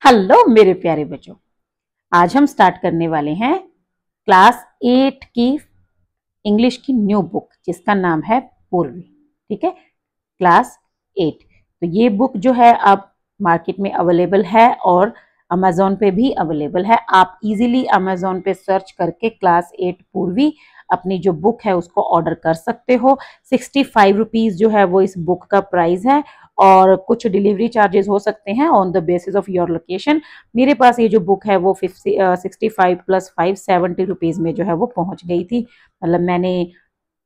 Hello मेरे प्यारे बच्चों, आज हम स्टार्ट करने वाले हैं क्लास 8 की इंग्लिश की न्यू बुक जिसका नाम है पूर्वी। ठीक है, क्लास 8। तो ये बुक जो है अब मार्केट में अवेलेबल है और अमेजोन पे भी अवेलेबल है। आप इजीली अमेजोन पे सर्च करके क्लास 8 पूर्वी अपनी जो बुक है उसको ऑर्डर कर सकते हो। 65 रुपीज जो है वो इस बुक का प्राइस है और कुछ डिलीवरी चार्जेस हो सकते हैं on the basis of your location. मेरे पास ये जो बुक है वो 65 प्लस 5 70 रुपीज में जो है वो पहुंच गई थी। मतलब मैंने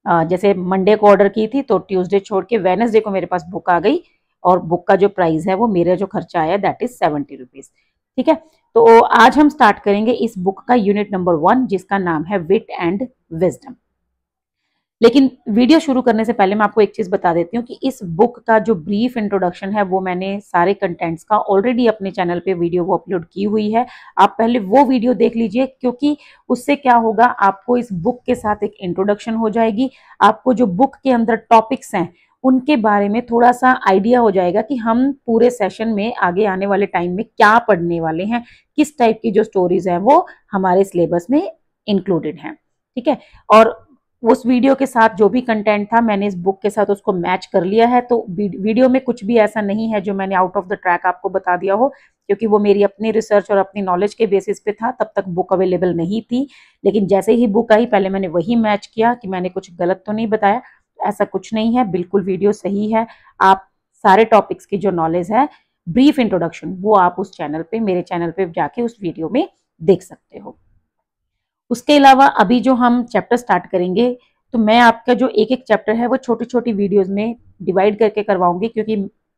जैसे मंडे को ऑर्डर की थी तो ट्यूसडे छोड़ के वेडनेसडे को मेरे पास बुक आ गई और बुक का जो प्राइस है वो मेरा जो खर्चा आया दैट इज 70 रुपीज। ठीक है, तो आज हम स्टार्ट करेंगे इस बुक का यूनिट नंबर 1 जिसका नाम है विट एंड विजडम। लेकिन वीडियो शुरू करने से पहले मैं आपको एक चीज बता देती हूँ कि इस बुक का जो ब्रीफ इंट्रोडक्शन है वो मैंने सारे कंटेंट्स का ऑलरेडी अपने चैनल पे वीडियो वो अपलोड की हुई है। आप पहले वो वीडियो देख लीजिए क्योंकि उससे क्या होगा, आपको इस बुक के साथ एक इंट्रोडक्शन हो जाएगी। आपको जो बुक के अंदर टॉपिक्स हैं उनके बारे में थोड़ा सा आइडिया हो जाएगा कि हम पूरे सेशन में आगे आने वाले टाइम में क्या पढ़ने वाले हैं, किस टाइप की जो स्टोरीज हैं वो हमारे सिलेबस में इंक्लूडेड हैं। ठीक है, और उस वीडियो के साथ जो भी कंटेंट था मैंने इस बुक के साथ उसको मैच कर लिया है। तो वीडियो में कुछ भी ऐसा नहीं है जो मैंने आउट ऑफ द ट्रैक आपको बता दिया हो, क्योंकि वो मेरी अपनी रिसर्च और अपनी नॉलेज के बेसिस पे था। तब तक बुक अवेलेबल नहीं थी, लेकिन जैसे ही बुक आई पहले मैंने वही मैच किया कि मैंने कुछ गलत तो नहीं बताया। ऐसा कुछ नहीं है, बिल्कुल वीडियो सही है। आप सारे टॉपिक्स की जो नॉलेज है, ब्रीफ इंट्रोडक्शन, वो आप उस चैनल पे, मेरे चैनल पे जाके उस वीडियो में देख सकते हो। उसके अलावा अभी जो हम चैप्टर स्टार्ट करेंगे तो मैं आपका जो एक एक चैप्टर है वो छोटी छोटी वीडियोस में डिवाइड करके करवाऊंगी, क्योंकि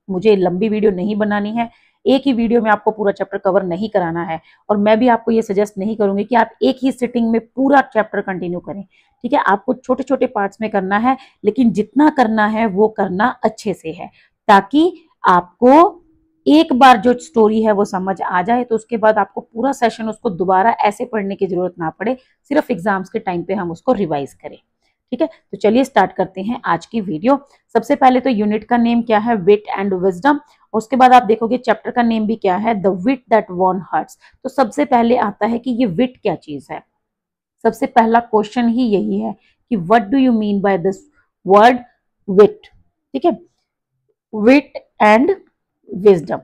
मुझे लंबी वीडियो नहीं बनानी है। एक ही वीडियो में आपको पूरा चैप्टर कवर नहीं कराना है और मैं भी आपको ये सजेस्ट नहीं करूंगी कि आप एक ही सिटिंग में पूरा चैप्टर कंटिन्यू करें। ठीक है, आपको छोटे छोटे पार्ट्स में करना है, लेकिन जितना करना है वो करना अच्छे से है, ताकि आपको एक बार जो स्टोरी है वो समझ आ जाए तो उसके बाद आपको पूरा सेशन उसको दोबारा ऐसे पढ़ने की जरूरत ना पड़े, सिर्फ एग्जाम्स के टाइम पे हम उसको रिवाइज करें। ठीक है, तो चलिए स्टार्ट करते हैं आज की वीडियो। सबसे पहले तो यूनिट का नेम क्या है, विट एंड विजडम। उसके बाद आप देखोगे चैप्टर का नेम भी क्या है, the wheat that won hearts. तो सबसे पहले आता है कि ये विट क्या चीज है। सबसे पहला क्वेश्चन ही यही है कि what do you mean by this word wit. ठीक है, विट एंड विजडम।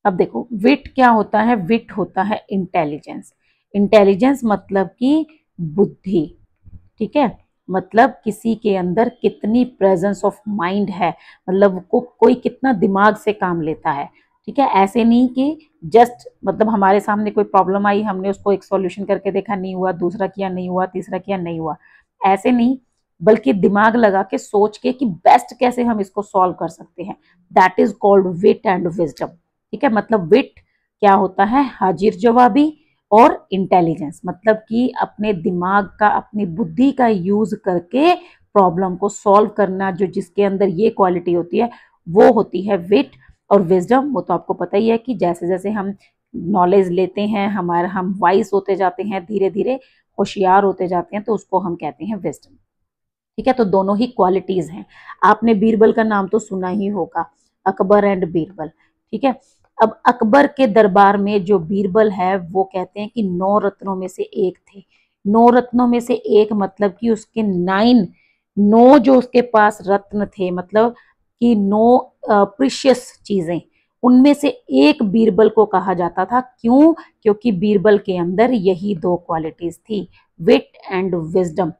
अब देखो विट क्या होता है, विट होता है इंटेलिजेंस। इंटेलिजेंस मतलब कि बुद्धि। ठीक है, मतलब किसी के अंदर कितनी प्रेजेंस ऑफ माइंड है, मतलब को कोई कितना दिमाग से काम लेता है। ठीक है, ऐसे नहीं कि जस्ट मतलब हमारे सामने कोई प्रॉब्लम आई, हमने उसको एक सॉल्यूशन करके देखा, नहीं हुआ, दूसरा किया नहीं हुआ, तीसरा किया नहीं हुआ, ऐसे नहीं, बल्कि दिमाग लगा के सोच के कि बेस्ट कैसे हम इसको सॉल्व कर सकते हैं। That is called wit and wisdom. ठीक है, मतलब विट क्या होता है, हाजिर जवाबी, और इंटेलिजेंस मतलब कि अपने दिमाग का, अपनी बुद्धि का यूज करके प्रॉब्लम को सॉल्व करना, जो जिसके अंदर ये क्वालिटी होती है वो होती है विट। और विजडम वो तो आपको पता ही है कि जैसे जैसे हम नॉलेज लेते हैं, हमारा हम वाइस होते जाते हैं, धीरे धीरे होशियार होते जाते हैं, तो उसको हम कहते हैं विजडम। ठीक है, तो दोनों ही क्वालिटीज हैं। आपने बीरबल का नाम तो सुना ही होगा, अकबर एंड बीरबल। ठीक है, अब अकबर के दरबार में जो बीरबल है वो कहते हैं कि 9 रत्नों में से एक थे। 9 रत्नों में से एक मतलब कि उसके 9 जो उसके पास रत्न थे, मतलब कि 9 प्रीशियस चीजें, उनमें से एक बीरबल को कहा जाता था। क्यों? क्योंकि बीरबल के अंदर यही 2 क्वालिटीज थी, विट एंड विजडम।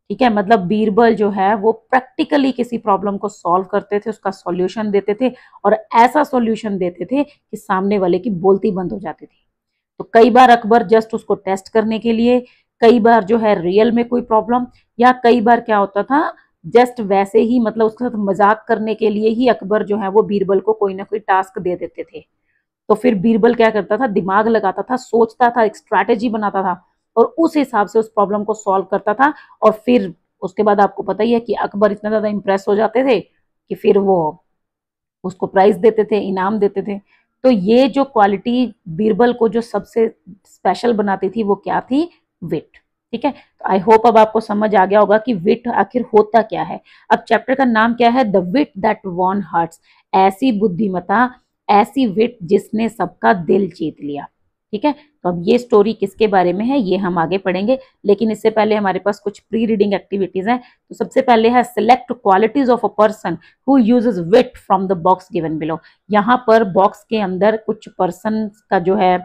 ठीक है, मतलब बीरबल जो है वो प्रैक्टिकली किसी प्रॉब्लम को सॉल्व करते थे, उसका सॉल्यूशन देते थे, और ऐसा सॉल्यूशन देते थे कि सामने वाले की बोलती बंद हो जाती थी। तो कई बार अकबर जस्ट उसको टेस्ट करने के लिए, कई बार जो है रियल में कोई प्रॉब्लम, या कई बार क्या होता था जस्ट वैसे ही, मतलब उसके साथ मजाक करने के लिए ही अकबर जो है वो बीरबल को कोई ना कोई टास्क दे देते थे। तो फिर बीरबल क्या करता था, दिमाग लगाता था, सोचता था, एक स्ट्रैटेजी बनाता था और उस हिसाब से उस प्रॉब्लम को सॉल्व करता था। और फिर उसके बाद आपको पता ही है कि अकबर इतना ज्यादा इंप्रेस हो जाते थे कि फिर वो उसको प्राइज देते थे, इनाम देते थे। तो ये जो क्वालिटी बीरबल को जो सबसे स्पेशल बनाती थी वो क्या थी, विट। ठीक है, तो आई होप अब आपको समझ आ गया होगा कि विट आखिर होता क्या है। अब चैप्टर का नाम क्या है, the wheat that won hearts. ऐसी बुद्धिमता ऐसी विट जिसने सबका दिल जीत लिया। ठीक है, तो अब ये स्टोरी किसके बारे में है ये हम आगे पढ़ेंगे, लेकिन इससे पहले हमारे पास कुछ प्री रीडिंग एक्टिविटीज हैं। तो सबसे पहले है select qualities of a person who uses wit from the box given below. यहाँ पर बॉक्स के अंदर कुछ पर्सन का जो है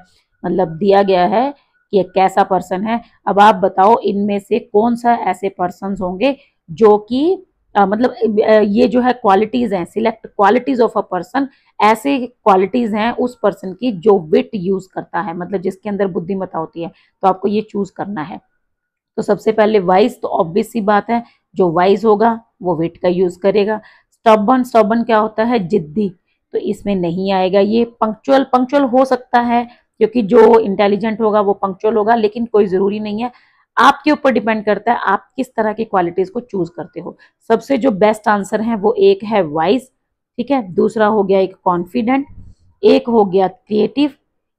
मतलब दिया गया है कि एक कैसा पर्सन है। अब आप बताओ इनमें से कौन सा ऐसे पर्सन होंगे जो कि मतलब ये जो है क्वालिटीज हैं, select qualities of a person, ऐसे क्वालिटीज हैं उस पर्सन की जो विट यूज करता है, मतलब जिसके अंदर बुद्धिमत्ता होती है। तो आपको ये चूज करना है। तो सबसे पहले वाइज, तो ऑब्वियस सी बात है जो वाइज होगा वो विट का यूज करेगा। स्टबर्न, स्टबर्न क्या होता है, जिद्दी, तो इसमें नहीं आएगा ये। पंक्चुअल, पंक्चुअल हो सकता है क्योंकि जो इंटेलिजेंट होगा वो पंक्चुअल होगा, लेकिन कोई जरूरी नहीं है, आपके ऊपर डिपेंड करता है आप किस तरह की क्वालिटीज को चूज करते हो। सबसे जो बेस्ट आंसर है वो एक है वाइज, ठीक है, दूसरा हो गया एक कॉन्फिडेंट, एक हो गया क्रिएटिव,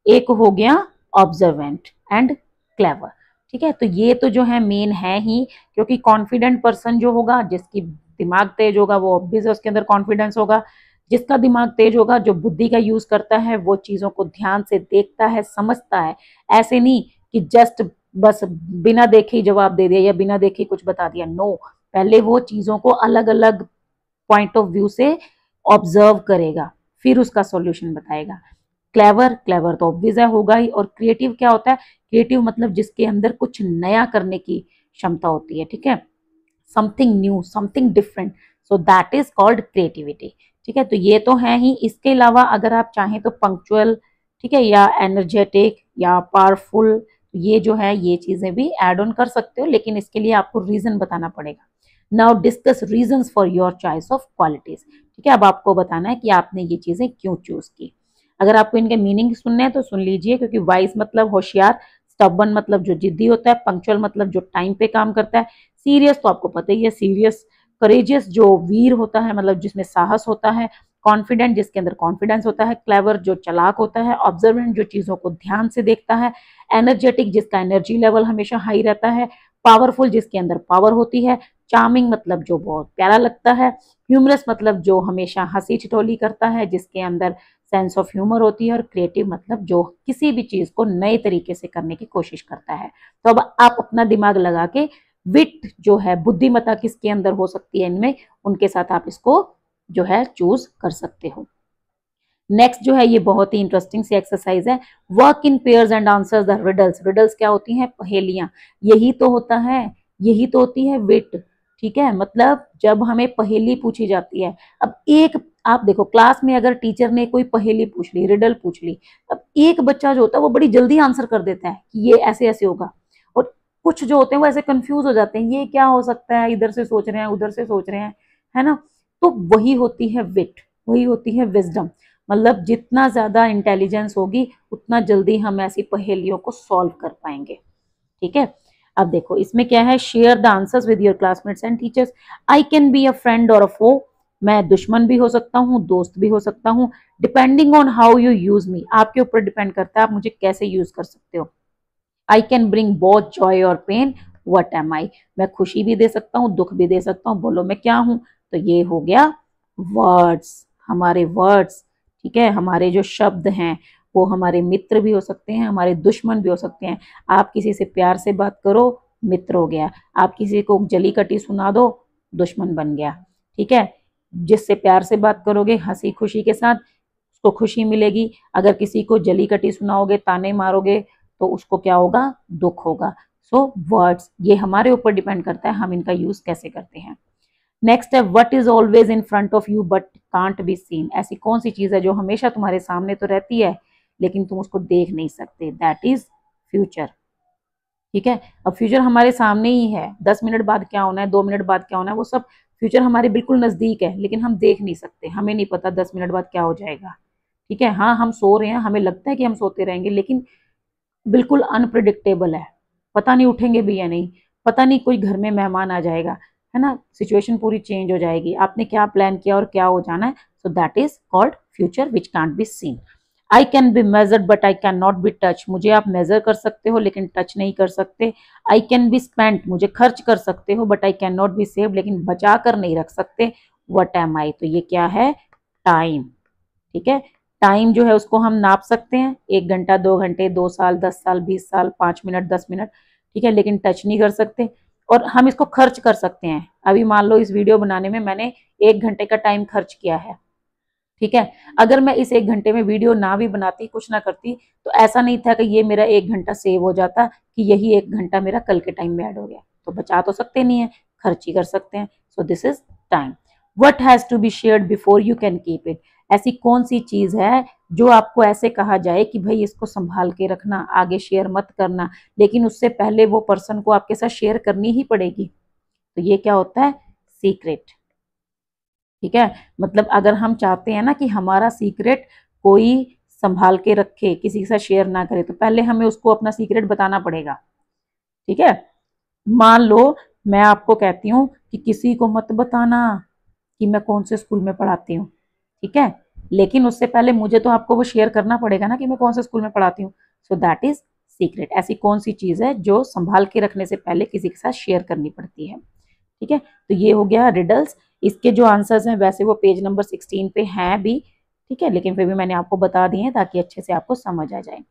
एक हो गया ऑब्जर्वेंट एंड क्लेवर। ठीक है, तो ये तो जो है मेन है ही, क्योंकि कॉन्फिडेंट पर्सन जो होगा, जिसकी दिमाग तेज होगा, वो ऑब्वियस उसके अंदर कॉन्फिडेंस होगा। जिसका दिमाग तेज होगा, जो बुद्धि का यूज करता है, वो चीजों को ध्यान से देखता है, समझता है। ऐसे नहीं कि जस्ट बस बिना देखे ही जवाब दे दिया या बिना देखे कुछ बता दिया, नो, पहले वो चीजों को अलग अलग पॉइंट ऑफ व्यू से ऑब्जर्व करेगा, फिर उसका सॉल्यूशन बताएगा। क्लेवर, क्लेवर तो ऑब्वियस है होगा ही। और क्रिएटिव क्या होता है, क्रिएटिव मतलब जिसके अंदर कुछ नया करने की क्षमता होती है। ठीक है, something new, something different, so that is called creativity. ठीक है, तो ये तो है ही। इसके अलावा अगर आप चाहें तो पंक्चुअल, ठीक है, या एनर्जेटिक या पावरफुल, ये जो है ये चीजें भी ऐड ऑन कर सकते हो, लेकिन इसके लिए आपको रीजन बताना पड़ेगा। Now discuss reasons for your choice of qualities. ठीक है, अब आपको बताना है कि आपने ये चीजें क्यों चूज की। अगर आपको इनके मीनिंग सुनने हैं तो सुन लीजिए, क्योंकि वाइज मतलब होशियार, स्टबर्न मतलब जो जिद्दी होता है, पंक्चुअल मतलब जो टाइम पे काम करता है, सीरियस तो आपको पता ही है, सीरियस, करेजियस जो वीर होता है मतलब जिसमें साहस होता है, कॉन्फिडेंट जिसके अंदर कॉन्फिडेंस होता है, क्लेवर जो चालाक होता है, ऑब्जर्वेंट जो चीजों को ध्यान से देखता है, एनर्जेटिक जिसका एनर्जी लेवल हमेशा हाई रहता है, पावरफुल जिसके अंदर पावर होती है, चार्मिंग मतलब जो बहुत प्यारा लगता है, ह्यूमरस मतलब जो हमेशा हंसी ठिठोली करता है, जिसके अंदर सेंस ऑफ ह्यूमर होती है, और क्रिएटिव मतलब जो किसी भी चीज को नए तरीके से करने की कोशिश करता है। तो अब आप अपना दिमाग लगा के विट जो है, बुद्धिमत्ता किसके अंदर हो सकती है इनमें, उनके साथ आप इसको जो है चूज कर सकते हो। नेक्स्ट जो है ये बहुत ही इंटरेस्टिंग सी एक्सरसाइज है, work in pairs and answer the riddles. Riddles क्या होती हैं, पहेलियां, यही तो होता है, यही तो होती है विट। ठीक है, मतलब जब हमें पहेली पूछी जाती है, अब एक आप देखो क्लास में अगर टीचर ने कोई पहेली पूछ ली, रिडल पूछ ली, अब एक बच्चा जो होता है वो बड़ी जल्दी आंसर कर देता है कि ये ऐसे ऐसे होगा, और कुछ जो होते हैं वो ऐसे कंफ्यूज हो जाते हैं, ये क्या हो सकता है, इधर से सोच रहे हैं उधर से सोच रहे हैं, है ना। तो वही होती है विट, वही होती है विजडम, मतलब जितना ज्यादा इंटेलिजेंस होगी उतना जल्दी हम ऐसी पहेलियों को सॉल्व कर पाएंगे। ठीक है, अब देखो इसमें क्या है, share the answers with your classmates and teachers. I can be a friend और अ फो, मैं दुश्मन भी हो सकता हूँ, दोस्त भी हो सकता हूँ, depending on how you use me, आपके ऊपर डिपेंड करता है आप मुझे कैसे यूज कर सकते हो। I can bring both Joy और पेन, व्हाट एम आई, मैं खुशी भी दे सकता हूँ, दुख भी दे सकता हूँ, बोलो मैं क्या हूं। तो ये हो गया वर्ड्स, हमारे वर्ड्स। ठीक है, हमारे जो शब्द हैं वो हमारे मित्र भी हो सकते हैं, हमारे दुश्मन भी हो सकते हैं। आप किसी से प्यार से बात करो, मित्र हो गया, आप किसी को जली कटी सुना दो, दुश्मन बन गया। ठीक है, जिससे प्यार से बात करोगे हंसी खुशी के साथ, उसको खुशी मिलेगी, अगर किसी को जली कटी सुनाओगे, ताने मारोगे, तो उसको क्या होगा, दुख होगा। सो वर्ड्स ये हमारे ऊपर डिपेंड करता है हम इनका यूज कैसे करते हैं। नेक्स्ट है what is always in front of you but can't be seen, ऐसी कौन सी चीज है जो हमेशा तुम्हारे सामने तो रहती है लेकिन तुम उसको देख नहीं सकते, दैट इज फ्यूचर। ठीक है, अब फ्यूचर हमारे सामने ही है, 10 मिनट बाद क्या होना है, 2 मिनट बाद क्या होना है, वो सब फ्यूचर हमारे बिल्कुल नजदीक है, लेकिन हम देख नहीं सकते, हमें नहीं पता 10 मिनट बाद क्या हो जाएगा। ठीक है, हाँ हम सो रहे हैं, हमें लगता है कि हम सोते रहेंगे, लेकिन बिल्कुल अनप्रिडिक्टेबल है, पता नहीं उठेंगे भी या नहीं, पता नहीं कोई घर में मेहमान आ जाएगा, है ना, सिचुएशन पूरी चेंज हो जाएगी, आपने क्या प्लान किया और क्या हो जाना है। So that is called future which can't be seen. I can be measured but I can not be touch, मुझे आप मेजर कर सकते हो लेकिन टच नहीं कर सकते। आई कैन बी स्पेंट, मुझे खर्च कर सकते हो, but I can not be saved, लेकिन बचा कर नहीं रख सकते। व्हाट एम आई, तो ये क्या है, टाइम। ठीक है, टाइम जो है उसको हम नाप सकते हैं, 1 घंटा, 2 घंटे, 2 साल, 10 साल, 20 साल, 5 मिनट, 10 मिनट, ठीक है, लेकिन टच नहीं कर सकते। और हम इसको खर्च कर सकते हैं। अभी मान लो इस वीडियो बनाने में मैंने 1 घंटे का टाइम खर्च किया है, ठीक है। अगर मैं इस 1 घंटे में वीडियो ना भी बनाती, कुछ ना करती, तो ऐसा नहीं था कि ये मेरा 1 घंटा सेव हो जाता, कि यही 1 घंटा मेरा कल के टाइम में ऐड हो गया। तो बचा तो सकते नहीं है, खर्च ही कर सकते हैं। So this is time. What has to be shared before you can keep it. ऐसी कौन सी चीज है जो आपको ऐसे कहा जाए कि भाई इसको संभाल के रखना, आगे शेयर मत करना, लेकिन उससे पहले वो पर्सन को आपके साथ शेयर करनी ही पड़ेगी। तो ये क्या होता है? सीक्रेट, ठीक है। मतलब अगर हम चाहते हैं ना कि हमारा सीक्रेट कोई संभाल के रखे, किसी के साथ शेयर ना करे, तो पहले हमें उसको अपना सीक्रेट बताना पड़ेगा, ठीक है। मान लो मैं आपको कहती हूँ कि किसी को मत बताना कि मैं कौन से स्कूल में पढ़ाती हूँ, ठीक है, लेकिन उससे पहले मुझे तो आपको वो शेयर करना पड़ेगा ना कि मैं कौन से स्कूल में पढ़ाती हूँ। So that is secret. ऐसी कौन सी चीज है जो संभाल के रखने से पहले किसी के साथ शेयर करनी पड़ती है, ठीक है। तो ये हो गया रिडल्स। इसके जो आंसर्स हैं वैसे वो पेज नंबर 16 पे हैं भी, ठीक है, लेकिन फिर भी मैंने आपको बता दिए हैं ताकि अच्छे से आपको समझ आ जाए।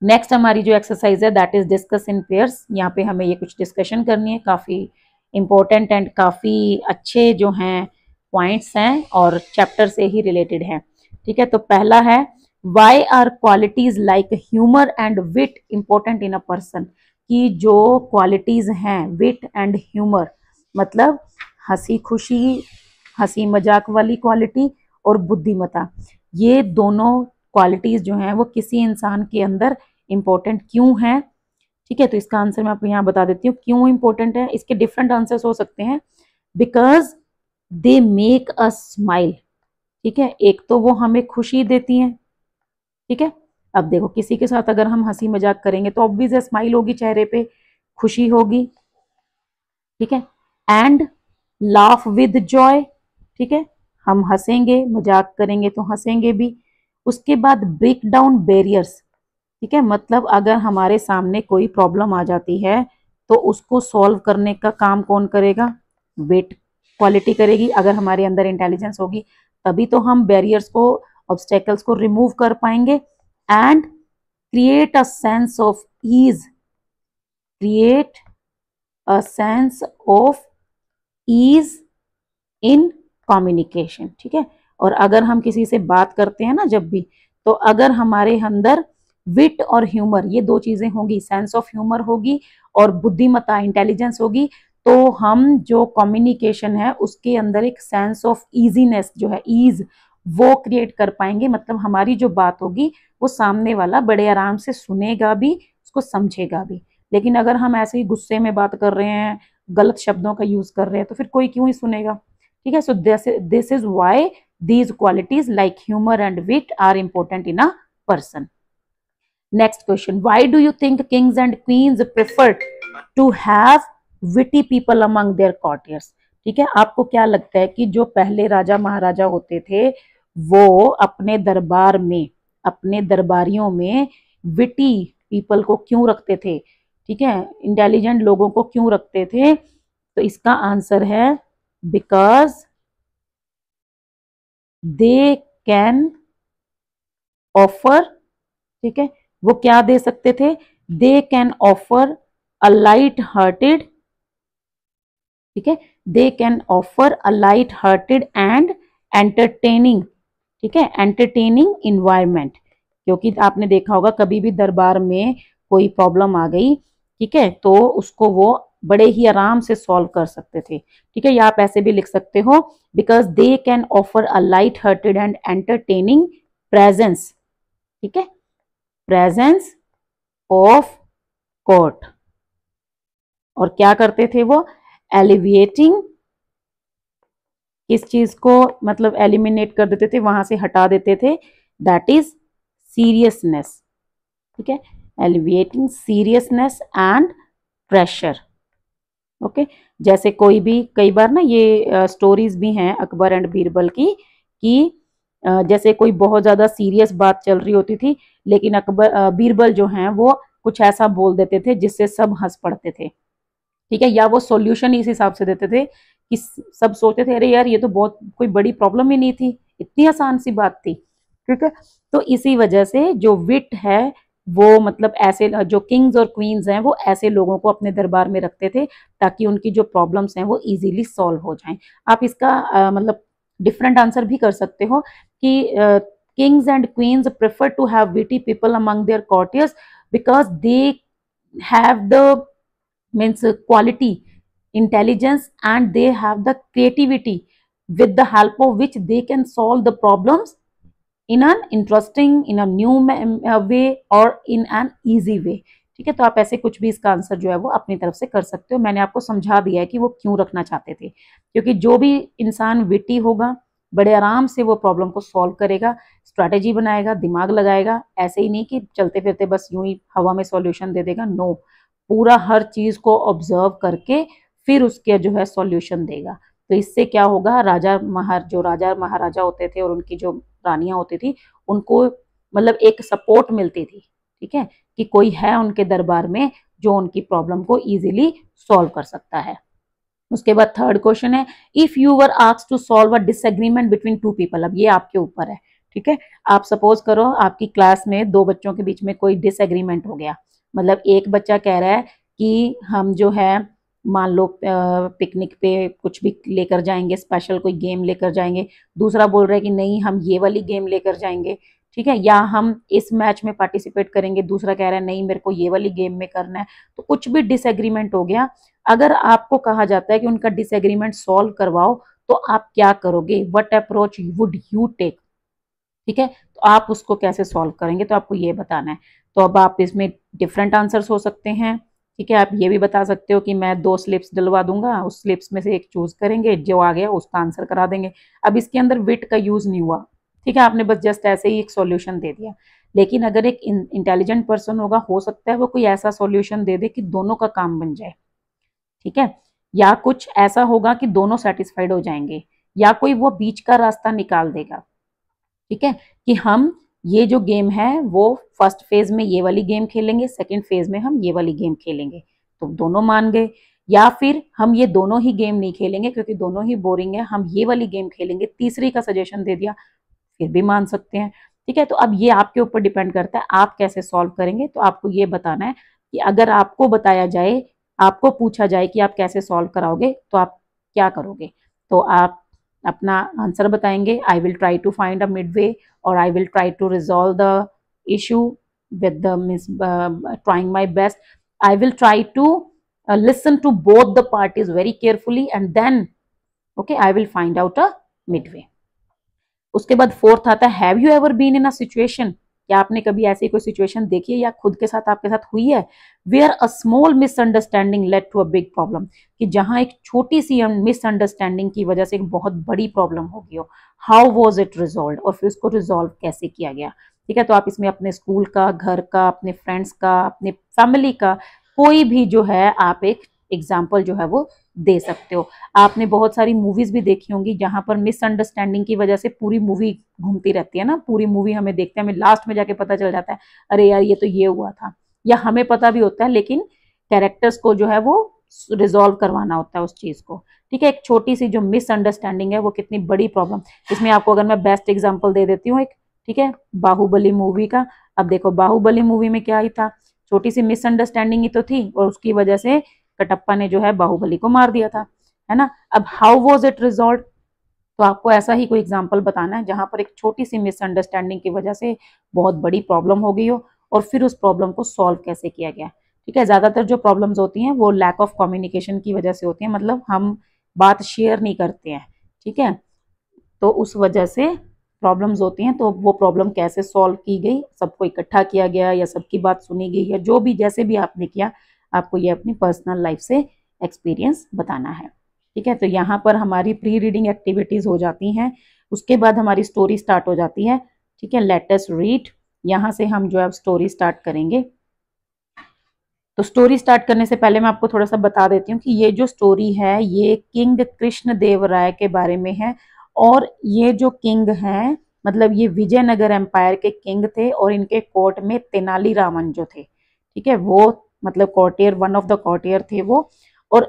नेक्स्ट हमारी जो एक्सरसाइज है that is discuss in pairs. यहाँ पे हमें ये कुछ डिस्कशन करनी है, काफी इंपॉर्टेंट एंड काफी अच्छे जो हैं पॉइंट्स हैं और चैप्टर से ही रिलेटेड है, ठीक है। तो पहला है, why are qualities like humour and wit important in a person. की जो क्वालिटीज हैं विट एंड ह्यूमर, मतलब हंसी खुशी, हंसी मजाक वाली क्वालिटी और बुद्धिमता, ये दोनों क्वालिटीज जो हैं वो किसी इंसान के अंदर इंपॉर्टेंट क्यों है, ठीक है। तो इसका आंसर मैं आपको यहाँ बता देती हूँ क्यों इंपॉर्टेंट है। इसके डिफरेंट आंसर्स हो सकते हैं। Because they make us smile, ठीक है, एक तो वो हमें खुशी देती हैं, ठीक है। अब देखो किसी के साथ अगर हम हंसी मजाक करेंगे तो ऑब्वियस है स्माइल होगी चेहरे पे, खुशी होगी, ठीक है। एंड लाफ विद जॉय, ठीक है, हम हंसेंगे, मजाक करेंगे तो हंसेंगे भी। उसके बाद ब्रेक डाउन बैरियर्स, ठीक है, मतलब अगर हमारे सामने कोई प्रॉब्लम आ जाती है तो उसको सॉल्व करने का काम कौन करेगा? वेट क्वालिटी करेगी। अगर हमारे अंदर इंटेलिजेंस होगी तभी तो हम बैरियर्स को, ऑब्स्टेकल्स को रिमूव कर पाएंगे। And create a sense of ease, create a sense of ease in communication, ठीक है। और अगर हम किसी से बात करते हैं ना जब भी, तो अगर हमारे अंदर विट और ह्यूमर ये दो चीजें होंगी, सेंस ऑफ ह्यूमर होगी और बुद्धिमत्ता इंटेलिजेंस होगी, तो हम जो कम्युनिकेशन है उसके अंदर एक सेंस ऑफ इजीनेस जो है, ईज, वो क्रिएट कर पाएंगे। मतलब हमारी जो बात होगी वो सामने वाला बड़े आराम से सुनेगा भी, उसको समझेगा भी। लेकिन अगर हम ऐसे ही गुस्से में बात कर रहे हैं, गलत शब्दों का यूज कर रहे हैं, तो फिर कोई क्यों ही सुनेगा, ठीक है। सो this is why these qualities like humor and wit are important in a person. Next question, why do you think kings and queens prefer to have witty people among their courtiers? ठीक है, आपको क्या लगता है कि जो पहले राजा महाराजा होते थे वो अपने दरबार में, अपने दरबारियों में विटी पीपल को क्यों रखते थे, ठीक है, इंटेलिजेंट लोगों को क्यों रखते थे? तो इसका आंसर है बिकॉज दे कैन ऑफर, ठीक है, वो क्या दे सकते थे? They can offer a light hearted, ठीक है, they can offer a light hearted and entertaining, ठीक है, एंटरटेनिंग इन्वायरमेंट। क्योंकि आपने देखा होगा कभी भी दरबार में कोई प्रॉब्लम आ गई, ठीक है, तो उसको वो बड़े ही आराम से सॉल्व कर सकते थे, ठीक है। या आप ऐसे भी लिख सकते हो, because they can offer a light hearted and entertaining presence, ठीक है, प्रेजेंस ऑफ कोर्ट। और क्या करते थे वो? एलिविएटिंग, किस चीज को मतलब एलिमिनेट कर देते थे, वहां से हटा देते थे, दैट इज सीरियसनेस, ठीक है, alleviating seriousness and pressure, okay. जैसे कोई भी, कई बार ना ये स्टोरीज भी हैं अकबर एंड बीरबल की, कि जैसे कोई बहुत ज्यादा सीरियस बात चल रही होती थी, लेकिन अकबर बीरबल जो हैं वो कुछ ऐसा बोल देते थे जिससे सब हंस पड़ते थे, ठीक है, या वो सॉल्यूशन इस हिसाब से देते थे कि सब सोचते थे अरे यार ये तो बहुत कोई बड़ी प्रॉब्लम ही नहीं थी, इतनी आसान सी बात थी। ठीक है। तो इसी वजह से जो विट है वो मतलब ऐसे जो किंग्स और क्वींस हैं वो ऐसे लोगों को अपने दरबार में रखते थे ताकि उनकी जो प्रॉब्लम्स हैं वो इजीली सॉल्व हो जाएं। आप इसका मतलब डिफरेंट आंसर भी कर सकते हो कि kings and queens prefer to have witty people among their courtiers because they have the means quality intelligence and they have the creativity with the help of which they can solve the problems in an interesting in a new way और in an easy way. ठीक है, तो आप ऐसे कुछ भी इसका answer जो है वो अपनी तरफ से कर सकते हो। मैंने आपको समझा दिया है कि वो क्यों रखना चाहते थे, क्योंकि जो भी इंसान विटी होगा बड़े आराम से वो प्रॉब्लम को सॉल्व करेगा, स्ट्रैटेजी बनाएगा, दिमाग लगाएगा। ऐसे ही नहीं कि चलते फिरते बस यूं ही हवा में सॉल्यूशन दे देगा, नो, पूरा हर चीज को ऑब्जर्व करके फिर उसके जो है सॉल्यूशन देगा। तो इससे क्या होगा, जो राजा महाराजा होते थे और उनकी जो रानियां होती थी उनको मतलब एक सपोर्ट मिलती थी, ठीक है, कि कोई है उनके दरबार में जो उनकी प्रॉब्लम को इजीली सॉल्व कर सकता है। उसके बाद थर्ड क्वेश्चन है, if you were asked to solve a disagreement between two people. अब ये आपके ऊपर है, ठीक है। आप सपोज करो आपकी क्लास में दो बच्चों के बीच में कोई डिसएग्रीमेंट हो गया, मतलब एक बच्चा कह रहा है कि हम जो है मान लो पिकनिक पे कुछ भी लेकर जाएंगे, स्पेशल कोई गेम लेकर जाएंगे, दूसरा बोल रहा है कि नहीं हम ये वाली गेम लेकर जाएंगे, ठीक है, या हम इस मैच में पार्टिसिपेट करेंगे, दूसरा कह रहा है नहीं मेरे को ये वाली गेम में करना है। तो कुछ भी डिसएग्रीमेंट हो गया, अगर आपको कहा जाता है कि उनका डिसएग्रीमेंट सॉल्व करवाओ तो आप क्या करोगे, what approach would you take, ठीक है, तो आप उसको कैसे सॉल्व करेंगे, तो आपको ये बताना है। तो अब आप इसमें डिफरेंट आंसर्स हो सकते हैं, ठीक है। आप ये भी बता सकते हो कि मैं 2 स्लिप्स डलवा दूंगा, उस स्लिप्स में से एक चूज करेंगे, जो आ गया उसका आंसर करा देंगे। अब इसके अंदर विट का यूज नहीं हुआ, ठीक है, आपने बस जस्ट ऐसे ही एक सॉल्यूशन दे दिया। लेकिन अगर एक इंटेलिजेंट पर्सन होगा, हो सकता है वो कोई ऐसा सॉल्यूशन दे दे कि दोनों का काम बन जाए, ठीक है, या कुछ ऐसा होगा कि दोनों सेटिस्फाइड हो जाएंगे, या कोई वो बीच का रास्ता निकाल देगा, ठीक है, कि हम ये जो गेम है वो फर्स्ट फेज में ये वाली गेम खेलेंगे, सेकंड फेज में हम ये वाली गेम खेलेंगे, तो दोनों मान गए। या फिर हम ये दोनों ही गेम नहीं खेलेंगे क्योंकि दोनों ही बोरिंग है, हम ये वाली गेम खेलेंगे, तीसरी का सजेशन दे दिया, फिर भी मान सकते हैं, ठीक है। तो अब ये आपके ऊपर डिपेंड करता है आप कैसे सॉल्व करेंगे। तो आपको ये बताना है कि अगर आपको बताया जाए, आपको पूछा जाए कि आप कैसे सॉल्व कराओगे तो आप क्या करोगे। तो आप अपना आंसर बताएंगे, I will try to find a mid way और I will try to resolve the issue with the trying my best. I will try to listen to both the parties very carefully and then okay I will find out a midway. उसके बाद fourth आता है, have you ever been in a situation, क्या आपने कभी ऐसी कोई situation देखी है या खुद के साथ आपके साथ हुई है, where a small misunderstanding led to a big problem, कि जहां एक छोटी सी मिसअंडरस्टैंडिंग की वजह से एक बहुत बड़ी प्रॉब्लम हो गई हो, हाउ वाज इट रिजॉल्व, और फिर उसको रिजॉल्व कैसे किया गया, ठीक है। तो आप इसमें अपने स्कूल का, घर का, अपने फ्रेंड्स का, अपने फैमिली का कोई भी जो है आप एक एग्जाम्पल जो है वो दे सकते हो। आपने बहुत सारी मूवीज भी देखी होंगी जहां पर मिसअंडरस्टैंडिंग की वजह से पूरी मूवी घूमती रहती है ना, पूरी मूवी हमें देखते हैं, हमें लास्ट में जाके पता चल जाता है अरे यार ये तो ये हुआ था, या हमें पता भी होता है लेकिन कैरेक्टर्स को जो है वो रिजॉल्व करवाना होता है उस चीज को, ठीक है। एक छोटी सी जो मिसअंडरस्टैंडिंग है वो कितनी बड़ी प्रॉब्लम, इसमें आपको अगर मैं बेस्ट एग्जाम्पल दे देती हूँ एक, ठीक है, बाहुबली मूवी का। अब देखो बाहुबली मूवी में क्या ही था, छोटी सी मिसअंडरस्टैंडिंग ही तो थी और उसकी वजह से कटप्पा ने जो है बाहुबली को मार दिया था, है ना। अब हाउ वाज इट रिजॉल्व, तो आपको ऐसा ही कोई एग्जांपल बताना है जहां पर एक छोटी सी मिसअंडरस्टैंडिंग की वजह से बहुत बड़ी प्रॉब्लम हो गई हो और फिर उस प्रॉब्लम को सॉल्व कैसे किया गया, ठीक है। ज्यादातर जो प्रॉब्लम्स होती हैं वो लैक ऑफ कम्युनिकेशन की वजह से होती है, मतलब हम बात शेयर नहीं करते हैं, ठीक है, तो उस वजह से प्रॉब्लम्स होती हैं। तो वो प्रॉब्लम कैसे सॉल्व की गई, सबको इकट्ठा किया गया या सबकी बात सुनी गई, या जो भी जैसे भी आपने किया, आपको ये अपनी पर्सनल लाइफ से एक्सपीरियंस बताना है, ठीक है। तो यहाँ पर हमारी प्री रीडिंग एक्टिविटीज हो जाती हैं, उसके बाद हमारी स्टोरी स्टार्ट हो जाती है, ठीक है। लेट अस रीड, यहाँ से हम जो है स्टोरी स्टार्ट करेंगे। तो स्टोरी स्टार्ट करने से पहले मैं आपको थोड़ा सा बता देती हूँ कि ये जो स्टोरी है ये किंग कृष्ण देव राय के बारे में है, और ये जो किंग हैं मतलब ये विजयनगर एम्पायर के किंग थे और इनके कोर्ट में तेनाली रामन जो थे, ठीक है, वो मतलब courtier, one of the courtier थे वो, और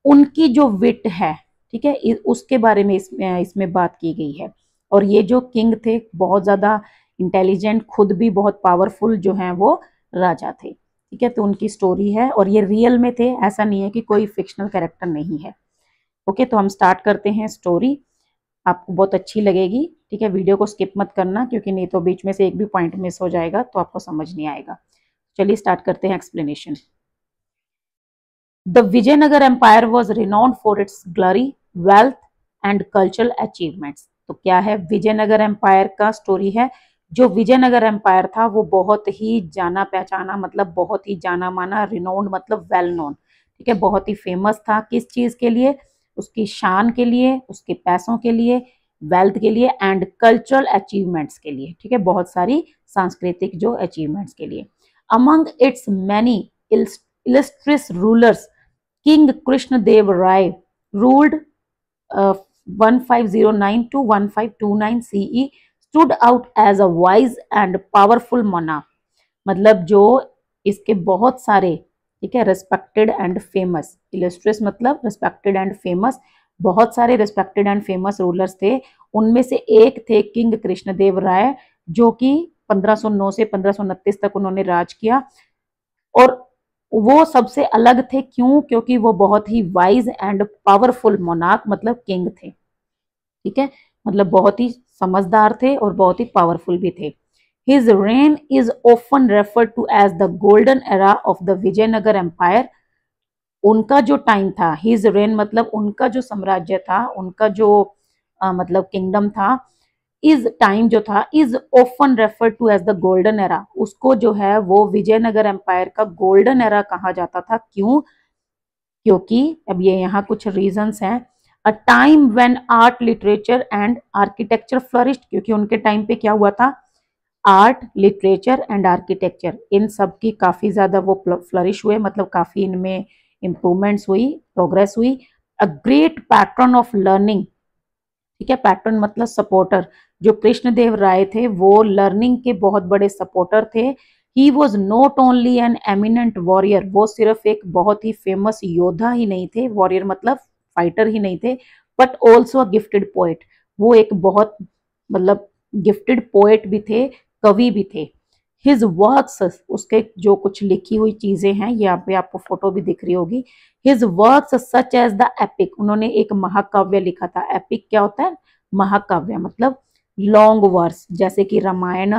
उनकी जो विट है, ठीक है, उसके बारे में इसमें बात की गई है। और ये जो किंग थे बहुत ज्यादा इंटेलिजेंट, खुद भी बहुत पावरफुल जो हैं वो राजा थे। ठीक है, तो उनकी स्टोरी है और ये रियल में थे, ऐसा नहीं है कि कोई फिक्शनल कैरेक्टर नहीं है। ओके, तो हम स्टार्ट करते हैं स्टोरी, आपको बहुत अच्छी लगेगी। ठीक है, वीडियो को स्किप मत करना क्योंकि नहीं तो बीच में से एक भी पॉइंट मिस हो जाएगा तो आपको समझ नहीं आएगा। चलिए स्टार्ट करते हैं explanation. The Vijayanagara empire was renowned for its glory, wealth and cultural achievements. तो क्या है, विजयनगर एम्पायर का स्टोरी है। जो विजयनगर एम्पायर था वो बहुत ही जाना पहचाना, मतलब बहुत ही जाना माना, रिनाउंड मतलब वेल नोन। ठीक है, बहुत ही फेमस था। किस चीज के लिए? उसकी शान के लिए, उसके पैसों के लिए, वेल्थ के लिए एंड कल्चरल अचीवमेंट्स के लिए। ठीक है, बहुत सारी सांस्कृतिक जो अचीवमेंट्स के लिए। Among it's many illustrious rulers, King Krishnadev Rai ruled 1509 to 1529 CE, stood out as a wise and powerful monarch। मतलब जो इसके बहुत सारे, ठीक है, रिस्पेक्टेड एंड फेमस, इलस्ट्रियस मतलब रिस्पेक्टेड एंड फेमस, बहुत सारे रिस्पेक्टेड एंड फेमस रूलर्स थे। उनमें से एक थे किंग कृष्णदेव राय, जो कि 1509 से 1529 तक उन्होंने राज किया। और वो सबसे अलग थे, क्यों? क्योंकि वो बहुत ही वाइज एंड पावरफुल मोनार्क मतलब किंग थे। ठीक है, मतलब बहुत ही समझदार थे और बहुत ही पावरफुल भी थे। His reign is often referred to as the golden era of the Vijayanagara empire. उनका जो टाइम था, हिज रेन मतलब उनका जो साम्राज्य था, उनका जो मतलब किंगडम था, इज टाइम जो था, is often referred to as the golden era. उसको जो है वो विजयनगर एम्पायर का गोल्डन एरा कहा जाता था। क्यों? क्योंकि अब ये यहाँ कुछ रीजंस हैं। A time when art, literature and architecture flourished. क्योंकि उनके टाइम पे क्या हुआ था? आर्ट, लिटरेचर एंड आर्किटेक्चर, इन सब की काफी ज्यादा वो फ्लरिश हुए, मतलब काफी इनमें इंप्रूवमेंट्स हुई, प्रोग्रेस हुई। A great pattern of learning. ठीक है, पैटर्न मतलब सपोर्टर। जो कृष्णदेव राय थे वो लर्निंग के बहुत बड़े सपोर्टर थे। He was not only an eminent warrior. वो सिर्फ एक बहुत ही फेमस योद्धा ही नहीं थे, वॉरियर मतलब फाइटर ही नहीं थे, but also a gifted poet. वो एक बहुत मतलब गिफ्टेड पोएट भी थे, कवि भी थे। हिज वर्क्स, उसके जो कुछ लिखी हुई चीजें हैं, यहाँ पे आपको फोटो भी दिख रही होगी। His works such as the epic. उन्होंने एक महाकाव्य लिखा था। एपिक क्या होता है? महाकाव्य मतलब लॉन्ग वर्स, जैसे कि रामायण,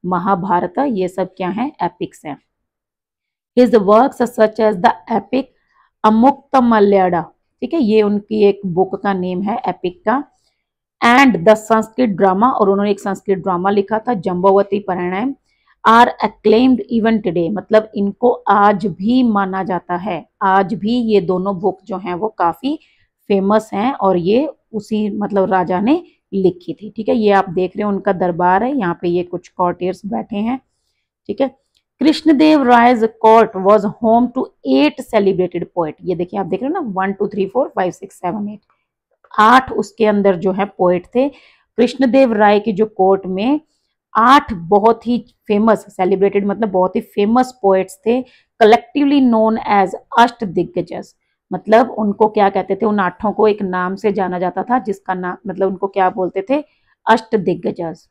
महाभारत, ये सब क्या है? एपिक्स हैं। His works such as the epic Amuktamalyada. ठीक है, ये उनकी एक बुक का नेम है, एपिक का। एंड द संस्कृत ड्रामा, और उन्होंने एक संस्कृत ड्रामा लिखा था, जम्बवती परिणय। आर एक्लेम्ड इवन टुडे, मतलब इनको आज भी माना जाता है। आज भी ये दोनों बुक जो हैं वो काफी फेमस हैं और ये उसी मतलब राजा ने लिखी थी। ठीक है, ये आप देख रहे हो उनका दरबार है, यहाँ पे ये कुछ कॉर्टियर्स बैठे हैं। ठीक है, Krishnadeva Raya's court was home to 8 celebrated poet. ये देखिए, आप देख रहे हो ना, 1 2 3 4 5 6 7 8, 8 उसके अंदर जो है पोएट थे। कृष्णदेव राय की जो कोर्ट में 8 बहुत ही फेमस, सेलिब्रेटेड मतलब बहुत ही फेमस पोएट्स थे, कलेक्टिवली नोन एज अष्ट दिग्गजस। मतलब उनको क्या कहते थे? उन 8 को एक नाम से जाना जाता था, जिसका नाम मतलब उनको क्या बोलते थे? अष्ट दिग्गजस।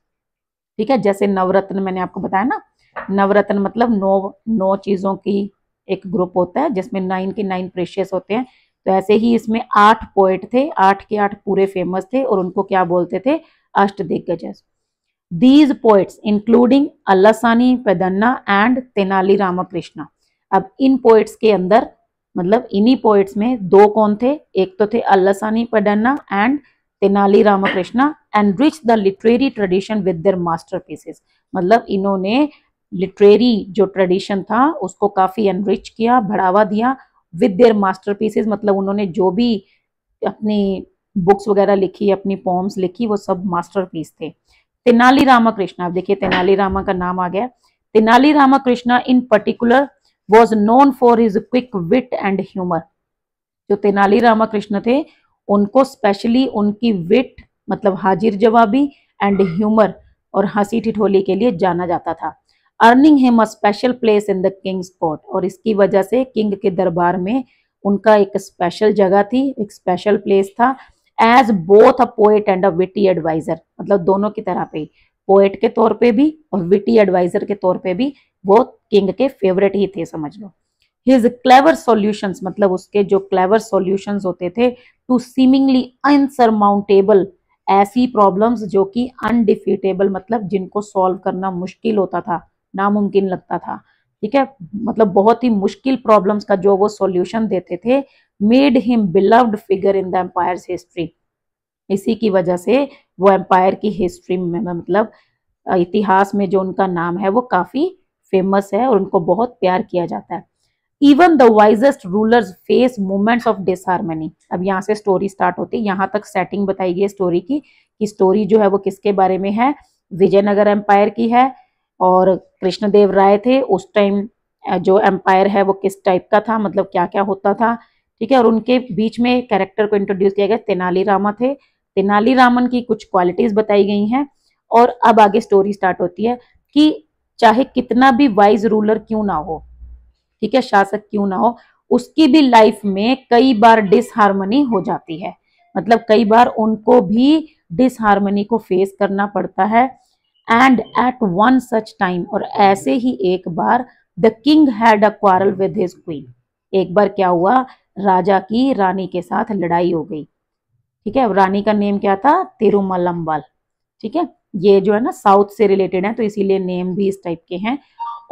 ठीक है, जैसे नवरत्न मैंने आपको बताया ना, नवरत्न मतलब 9 चीजों की एक ग्रुप होता है जिसमें 9 के 9 प्रेशियस होते हैं। तो ऐसे ही इसमें 8 पोएट थे, 8 के 8 पूरे फेमस थे और उनको क्या बोलते थे? Ashta Diggajas. These poets including Allasani Peddana and Tenali Ramakrishna. अब इन पोएट्स के अंदर मतलब इन्हीं पोएट्स में 2 कौन थे? एक तो थे Allasani Peddana and Tenali Ramakrishna, enrich the literary tradition with their masterpieces. मतलब इन्होंने लिटरेरी जो ट्रेडिशन था उसको काफी एनरिच किया, बढ़ावा दिया, विद देयर मास्टरपीसेस मतलब उन्होंने जो भी अपनी बुक्स वगैरह लिखी, अपनी पोम्स लिखी, वो सब मास्टरपीस थे। तेनाली रामकृष्णा, अब देखिए तेनाली रामा का नाम आ गया। Tenali Ramakrishna in particular was known for his quick wit and humour. जो तेनाली रामकृष्ण थे उनको स्पेशली उनकी विट मतलब हाजिर जवाबी एंड ह्यूमर और हंसी ठिठोली के लिए जाना जाता था। Earning him a special place in the Kings court, और इसकी वजह से किंग के दरबार में उनका एक स्पेशल जगह थी, एक स्पेशल प्लेस था। As both a poet and a witty adviser, मतलब दोनों की तरह पे, पोएट के तौर पे भी और विटी एडवाइजर के तौर पे भी वो किंग के फेवरेट ही थे, समझ लो। हिज क्लेवर सॉल्यूशंस, मतलब उसके जो क्लेवर सॉल्यूशंस होते थे टू सीमिंगली अनसरमाउंटेबल, ऐसी प्रॉब्लम्स जो कि अनडिफीटेबल, मतलब जिनको सॉल्व करना मुश्किल होता था, नामुमकिन लगता था, ठीक है, मतलब बहुत ही मुश्किल प्रॉब्लम्स का जो वो सॉल्यूशन देते थे, made him beloved figure in the empire's history. इसी की वजह से वो एम्पायर की हिस्ट्री में, मतलब इतिहास में जो उनका नाम है वो काफी फेमस है और उनको बहुत प्यार किया जाता है। Even the wisest rulers face moments of disharmony. अब यहाँ से स्टोरी स्टार्ट होती है, यहाँ तक सेटिंग बताई गई स्टोरी की कि स्टोरी जो है वो किसके बारे में है, विजयनगर एम्पायर की है। और कृष्णदेव राय थे उस टाइम, जो एम्पायर है वो किस टाइप का था, मतलब क्या क्या होता था, ठीक है। और उनके बीच में कैरेक्टर को इंट्रोड्यूस किया गया, तेनालीरामा थे। तेनालीरामन की कुछ क्वालिटीज बताई गई हैं। और अब आगे स्टोरी स्टार्ट होती है कि चाहे कितना भी वाइज रूलर क्यों ना हो, ठीक है, शासक क्यों ना हो, उसकी भी लाइफ में कई बार डिसहार्मनी हो जाती है, मतलब कई बार उनको भी डिसहार्मनी को फेस करना पड़ता है। And at one such time, और ऐसे ही एक बार, the king had a quarrel with his queen. एक बार क्या हुआ, राजा की रानी के साथ लड़ाई हो गई, ठीक है। रानी का नेम क्या था, तिरुमलम्बल, ठीक है। ये जो है ना साउथ से रिलेटेड है तो इसीलिए नेम भी इस टाइप के हैं।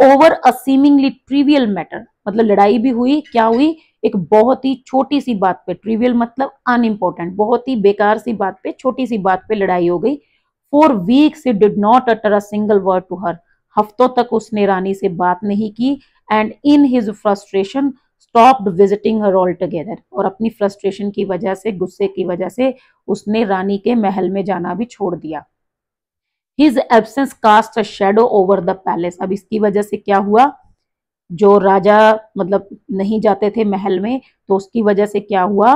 Over a seemingly trivial matter, मतलब लड़ाई भी हुई, क्या हुई, एक बहुत ही छोटी सी बात पे, ट्रिवियल मतलब अनइम्पोर्टेंट, बहुत ही बेकार सी बात पे, छोटी सी बात पे लड़ाई हो गई। For weeks he did not utter a single word to her, हफ्तों तक उसने रानी से बात नहीं की। And in his frustration stopped visiting her all together, और अपनी फ्रस्ट्रेशन की वजह से, गुस्से की वजह से उसने रानी के महल में जाना भी छोड़ दिया। His absence cast a shadow over the palace. अब इसकी वजह से क्या हुआ, जो राजा मतलब नहीं जाते थे महल में, तो उसकी वजह से क्या हुआ,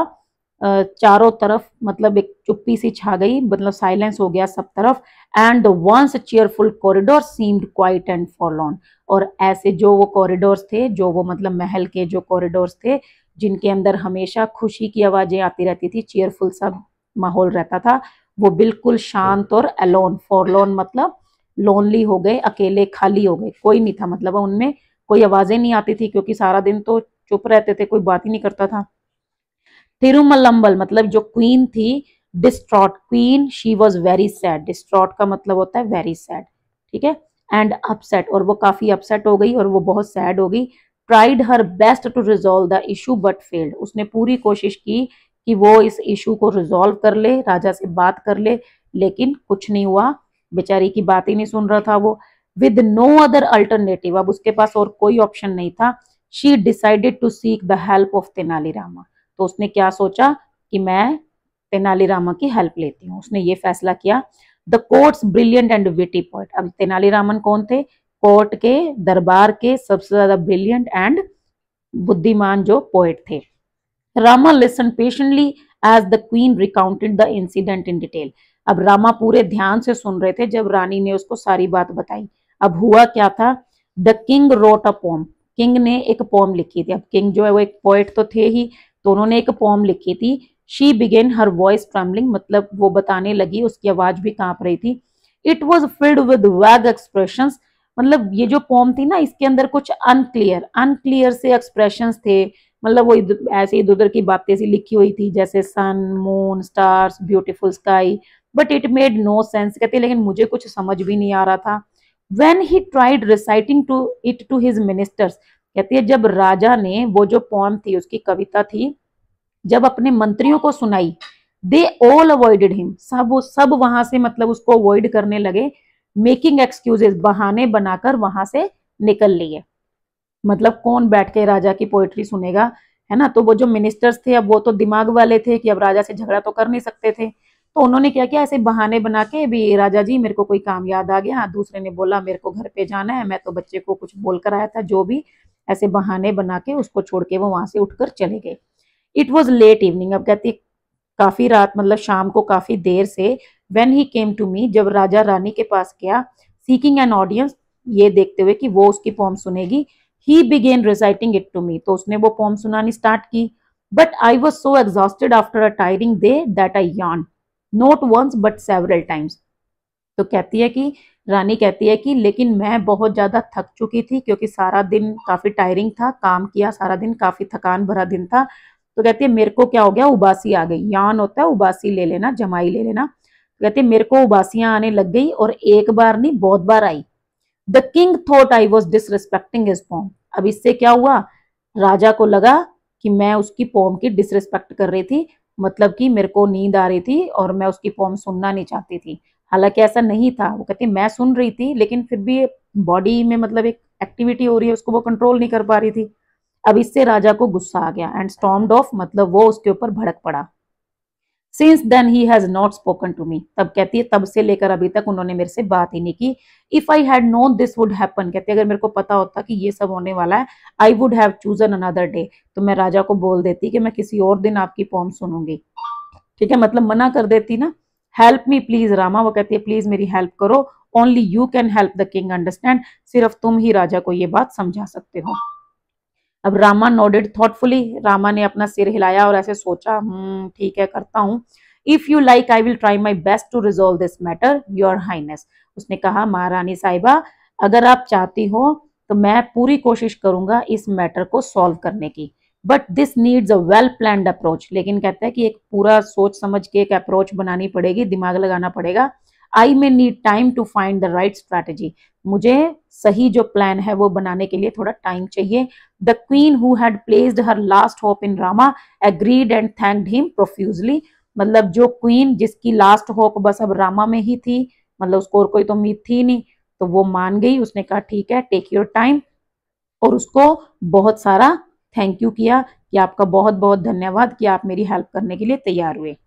चारों तरफ मतलब एक चुप्पी सी छा गई, मतलब साइलेंस हो गया सब तरफ। And the once cheerful corridor seemed quiet and forlorn, और ऐसे जो वो कॉरिडोर्स थे, जो वो मतलब महल के जो कॉरिडोर्स थे, जिनके अंदर हमेशा खुशी की आवाजें आती रहती थी, चीयरफुल सा माहौल रहता था, वो बिल्कुल शांत और अलोन, फॉरलॉर्न मतलब लोनली हो गए, अकेले खाली हो गए, कोई नहीं था, मतलब उनमें कोई आवाजें नहीं आती थी क्योंकि सारा दिन तो चुप रहते थे, कोई बात ही नहीं करता था। तिरुमलम्बल मतलब जो क्वीन थी, distraught queen, she was very sad, distraught का मतलब होता है वेरी सैड, ठीक है, एंड अपसेट, और वो काफी अपसेट हो गई और वो बहुत सैड हो गई। Tried her best to resolve the issue but failed, उसने पूरी कोशिश की कि वो इस इशू को रिजॉल्व कर ले, राजा से बात कर ले, लेकिन कुछ नहीं हुआ, बेचारी की बात ही नहीं सुन रहा था वो। विद नो अदर अल्टरनेटिव, अब उसके पास और कोई ऑप्शन नहीं था। She decided to seek the help of Tenalirama, तो उसने क्या सोचा कि मैं तेनालीरामा की हेल्प लेती हूँ, उसने ये फैसला किया। The courts brilliant and witty poet, अब तेनालीरामन कौन थे, कोर्ट के दरबार के सबसे ज्यादा ब्रिलियंट एंड बुद्धिमान जो पोएट थे। Rama listen patiently as the queen recounted the incident in detail, अब रामा पूरे ध्यान से सुन रहे थे जब रानी ने उसको सारी बात बताई। अब हुआ क्या था, the king wrote a poem, king ने एक पोम लिखी थी। अब किंग जो है वो एक पोएट तो थे ही, तो उन्होंने एक पोम लिखी थी। She began her voice trembling, मतलब वो बताने लगी, उसकी आवाज भी कांप रही थी। इट वॉज फिल्ड विद वैग एक्सप्रेशंस, मतलब ये जो पोम थी ना, इसके अंदर कुछ अनक्लियर अनक्लियर से एक्सप्रेशंस थे, मतलब वो ऐसे इधर उधर की बातें सी लिखी हुई थी, जैसे sun, moon, stars, beautiful sky, but it made no sense, कहते लेकिन मुझे कुछ समझ भी नहीं आ रहा था। When he tried reciting to it to his ministers, कहती है जब राजा ने वो जो पोम थी, उसकी कविता थी, जब अपने मंत्रियों को सुनाई, दे ऑल अवॉइडेड हिम, सब वहां से मतलब उसको अवॉइड करने लगे, मेकिंग एक्सक्यूजेस, बहाने बनाकर वहां से निकल लिए। मतलब कौन बैठ के राजा की पोएट्री सुनेगा, है ना। तो वो जो मिनिस्टर्स थे, अब वो तो दिमाग वाले थे कि अब राजा से झगड़ा तो कर नहीं सकते थे, तो उन्होंने क्या किया, ऐसे बहाने बना के, भी राजा जी मेरे को कोई काम याद आ गया, दूसरे ने बोला मेरे को घर पे जाना है, मैं तो बच्चे को कुछ बोल कर आया था, जो भी, ऐसे बहाने बना के उसको छोड़ के वो वहां से उठकर चले गए। इट वॉज लेट इवनिंग, अब कहती काफी रात, मतलब शाम को काफी देर से, when he came to me, जब राजा रानी के पास गया, सीकिंग एन ऑडियंस, ये देखते हुए कि वो उसकी पोम सुनेगी, he began reciting it to me, तो उसने वो पोम सुनानी स्टार्ट की। But I was so exhausted after a tiring day that I yawn, not once but several times, तो कहती है कि रानी कहती है कि लेकिन मैं बहुत ज्यादा थक चुकी थी क्योंकि सारा दिन काफी टायरिंग था, काम किया सारा दिन, काफी थकान भरा दिन था। तो कहती है मेरे को क्या हो गया, उबासी आ गई। यान होता है उबासी ले लेना, जमाई ले लेना। तो कहती है मेरे को उबासियां आने लग गई और एक बार नहीं बहुत बार आई। The king thought I was disrespecting his poem. अब इससे क्या हुआ, राजा को लगा कि मैं उसकी पोम की डिसरिस्पेक्ट कर रही थी, मतलब कि मेरे को नींद आ रही थी और मैं उसकी पोम सुनना नहीं चाहती थी। हालांकि ऐसा नहीं था, वो कहती मैं सुन रही थी लेकिन फिर भी बॉडी में मतलब एक एक्टिविटी हो रही है, उसको वो कंट्रोल नहीं कर पा रही थी। अब इससे राजा को गुस्सा आ गया एंड स्टॉर्म्ड ऑफ, मतलब वो उसके ऊपर भड़क पड़ा। Since then he has not spoken to me. तब कहती है तब से लेकर अभी तक उन्होंने मेरे से बात ही नहीं की। If I had known this would happen, कहती है अगर मेरे को पता होता कि ये सब होने वाला है, I would have chosen another day, तो मैं राजा को बोल देती कि मैं किसी और दिन आपकी पोम सुनूंगी। ठीक है, मतलब मना कर देती ना। हेल्प मी प्लीज रामा, वो कहती है प्लीज मेरी हेल्प करो। Only you can help the king understand, सिर्फ तुम ही राजा को ये बात समझा सकते हो। अब रामा नोडेड थॉटफुली, रामा ने अपना सिर हिलाया और ऐसे सोचा, ठीक है करता हूँ। If you like I will try my best to resolve this matter your highness. उसने कहा महारानी साहिबा अगर आप चाहती हो तो मैं पूरी कोशिश करूंगा इस मैटर को सॉल्व करने की, but this needs a well planned approach. लेकिन कहता है कि एक पूरा सोच समझ के एक अप्रोच बनानी पड़ेगी, दिमाग लगाना पड़ेगा। I may need time to find the right strategy, मुझे सही जो प्लान है वो बनाने के लिए थोड़ा टाइम चाहिए। The queen who had placed her last hope in Rama agreed and thanked him profusely. मतलब जो क्वीन जिसकी लास्ट होप बस अब रामा में ही थी, मतलब उसको और कोई तो उम्मीद थी नहीं, तो वो मान गई। उसने कहा ठीक है टेक योर टाइम, और उसको बहुत सारा थैंक यू किया कि आपका बहुत बहुत धन्यवाद कि आप मेरी हेल्प करने के लिए तैयार हुए।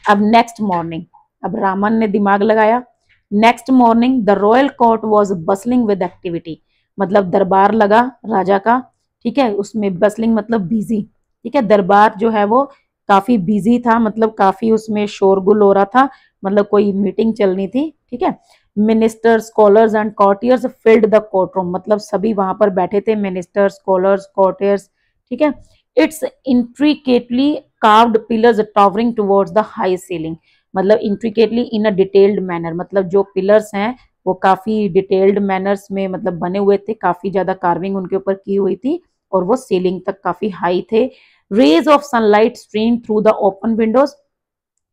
अब नेक्स्ट मॉर्निंग, अब रामन ने दिमाग लगाया। Next morning the royal court was bustling with activity, मतलब दरबार लगा राजा का, ठीक है, उसमें बसलिंग मतलब बिजी, ठीक है, दरबार जो है वो काफी बिजी था, मतलब काफी उसमें शोरगुल हो रहा था, मतलब कोई मीटिंग चलनी थी, ठीक है। Ministers scholars and courtiers filled the court room, मतलब सभी वहां पर बैठे थे, मिनिस्टर्स स्कॉलर्स कॉर्टियर्स, ठीक है। Its intricately carved pillars towering towards the high ceiling, मतलब intricately in a detailed manner, मतलब जो पिलर्स हैं वो काफी डिटेल्ड मैनर्स में मतलब बने हुए थे, काफी ज्यादा कार्विंग उनके ऊपर की हुई थी और वो सीलिंग तक काफी हाई थे। Rays of sunlight stream through the open windows,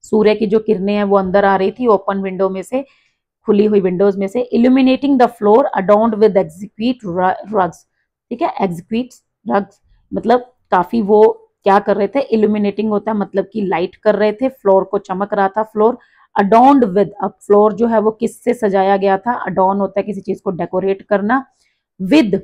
सूर्य की जो किरणें हैं वो अंदर आ रही थी ओपन विंडो में से, खुली हुई विंडोज में से। Illuminating the floor adorned with execute rugs, ठीक है, एग्जीक्यूट रग्स मतलब काफी वो क्या कर रहे थे, इल्यूमिनेटिंग होता है मतलब कि लाइट कर रहे थे, फ्लोर को चमक रहा था फ्लोर। अडोन्ड विद, अब फ्लोर जो है वो किससे सजाया गया था, अडोन होता है किसी चीज को डेकोरेट करना, विद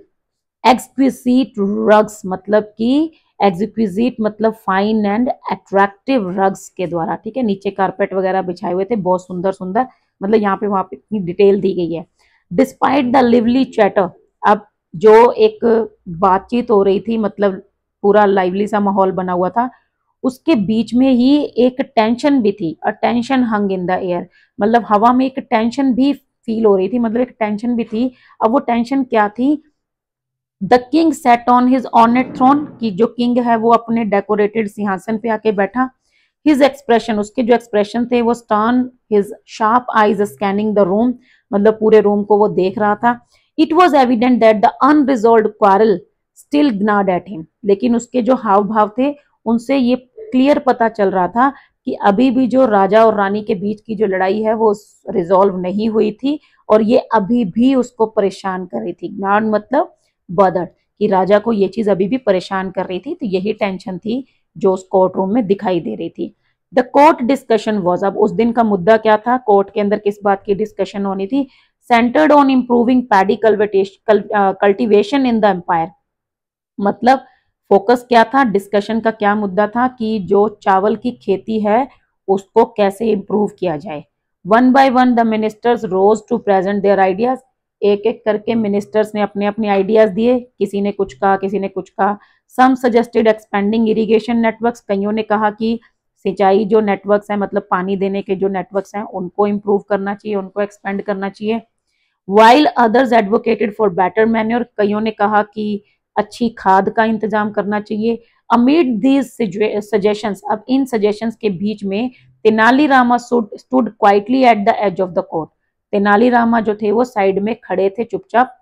एक्सक्विजिट रग्स मतलब कि एक्सक्विजिट मतलब फाइन एंड अट्रैक्टिव रग्स के द्वारा, ठीक है, नीचे कारपेट वगैरह बिछाए हुए थे बहुत सुंदर सुंदर, मतलब यहाँ पे वहां पे इतनी डिटेल दी गई है। डिस्पाइट द लिवली चैटर, अब जो एक बातचीत हो रही थी, मतलब पूरा लाइवली सा माहौल बना हुआ था, उसके बीच में ही एक टेंशन भी थी, अ tension hung in the air, मतलब हवा में एक टेंशन भी फील हो रही थी, मतलब एक टेंशन भी थी। अब वो टेंशन क्या थी, the king sat on his ornate throne, की जो किंग है वो अपने डेकोरेटेड सिंहासन पे आके बैठा। हिज एक्सप्रेशन, उसके जो एक्सप्रेशन थे वो stern, his sharp eyes scanning the room, मतलब पूरे रूम को वो देख रहा था। It was evident that the unresolved quarrel still gnawed at him, लेकिन उसके जो हाव भाव थे उनसे ये क्लियर पता चल रहा था कि अभी भी जो राजा और रानी के बीच की जो लड़ाई है वो रिजॉल्व नहीं हुई थी और ये अभी भी उसको परेशान कर रही थी। ग्नाड मतलब बदर, कि राजा को ये चीज अभी भी परेशान कर रही थी, तो यही टेंशन थी जो उस कोर्ट रूम में दिखाई दे रही थी। द कोर्ट डिस्कशन वॉज, अब उस दिन का मुद्दा क्या था, कोर्ट के अंदर किस बात की डिस्कशन होनी थी, centred on improving paddy cultivation in the empire, मतलब फोकस क्या था, डिस्कशन का क्या मुद्दा था कि जो चावल की खेती है उसको कैसे इंप्रूव किया जाए। One by one the ministers rose to present their ideas, एक एक करके मिनिस्टर्स ने अपने अपने आइडियाज दिए, किसी ने कुछ कहा किसी ने कुछ कहा। सम सजेस्टेड एक्सपेंडिंग इरिगेशन नेटवर्क्स, कईयों ने कहा कि सिंचाई जो नेटवर्क्स हैं मतलब पानी देने के जो नेटवर्क्स हैं उनको इम्प्रूव करना चाहिए, उनको एक्सपेंड करना चाहिए। While others advocated for better manure, कईयों ने कहा कि अच्छी खाद का इंतजाम करना चाहिए। अमिड दीज सजेशंस, अब इन सजेशंस के बीच में Tenalirama stood quietly at the edge of the court, Tenalirama जो थे वो साइड में खड़े थे चुपचाप,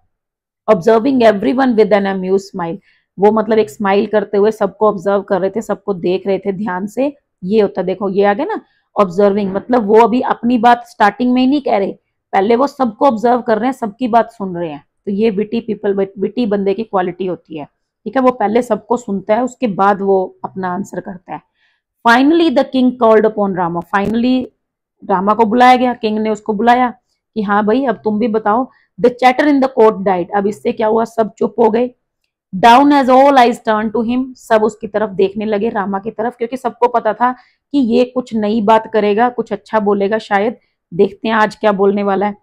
observing everyone with an amused smile, वो मतलब एक स्माइल करते हुए सबको ऑब्जर्व कर रहे थे, सबको देख रहे थे ध्यान से। ये होता, देखो ये आ गया ना ऑब्जर्विंग, मतलब वो अभी अपनी बात स्टार्टिंग में ही नहीं कह रहे, पहले वो सबको ऑब्जर्व कर रहे हैं, सबकी बात सुन रहे हैं। तो ये विटी पीपल, विटी बंदे की क्वालिटी होती है, ठीक है। वो पहले सबको सुनता है, उसके बाद वो अपना आंसर करता है। Finally the king called upon Rama, finally Rama को बुलाया गया, किंग ने उसको बुलाया कि हाँ भाई अब तुम भी बताओ। The chatter in the court died, अब इससे क्या हुआ, सब चुप हो गए। Down as all eyes turn to him, सब उसकी तरफ देखने लगे, रामा की तरफ, क्योंकि सबको पता था कि ये कुछ नई बात करेगा, कुछ अच्छा बोलेगा शायद, देखते हैं आज क्या बोलने वाला है।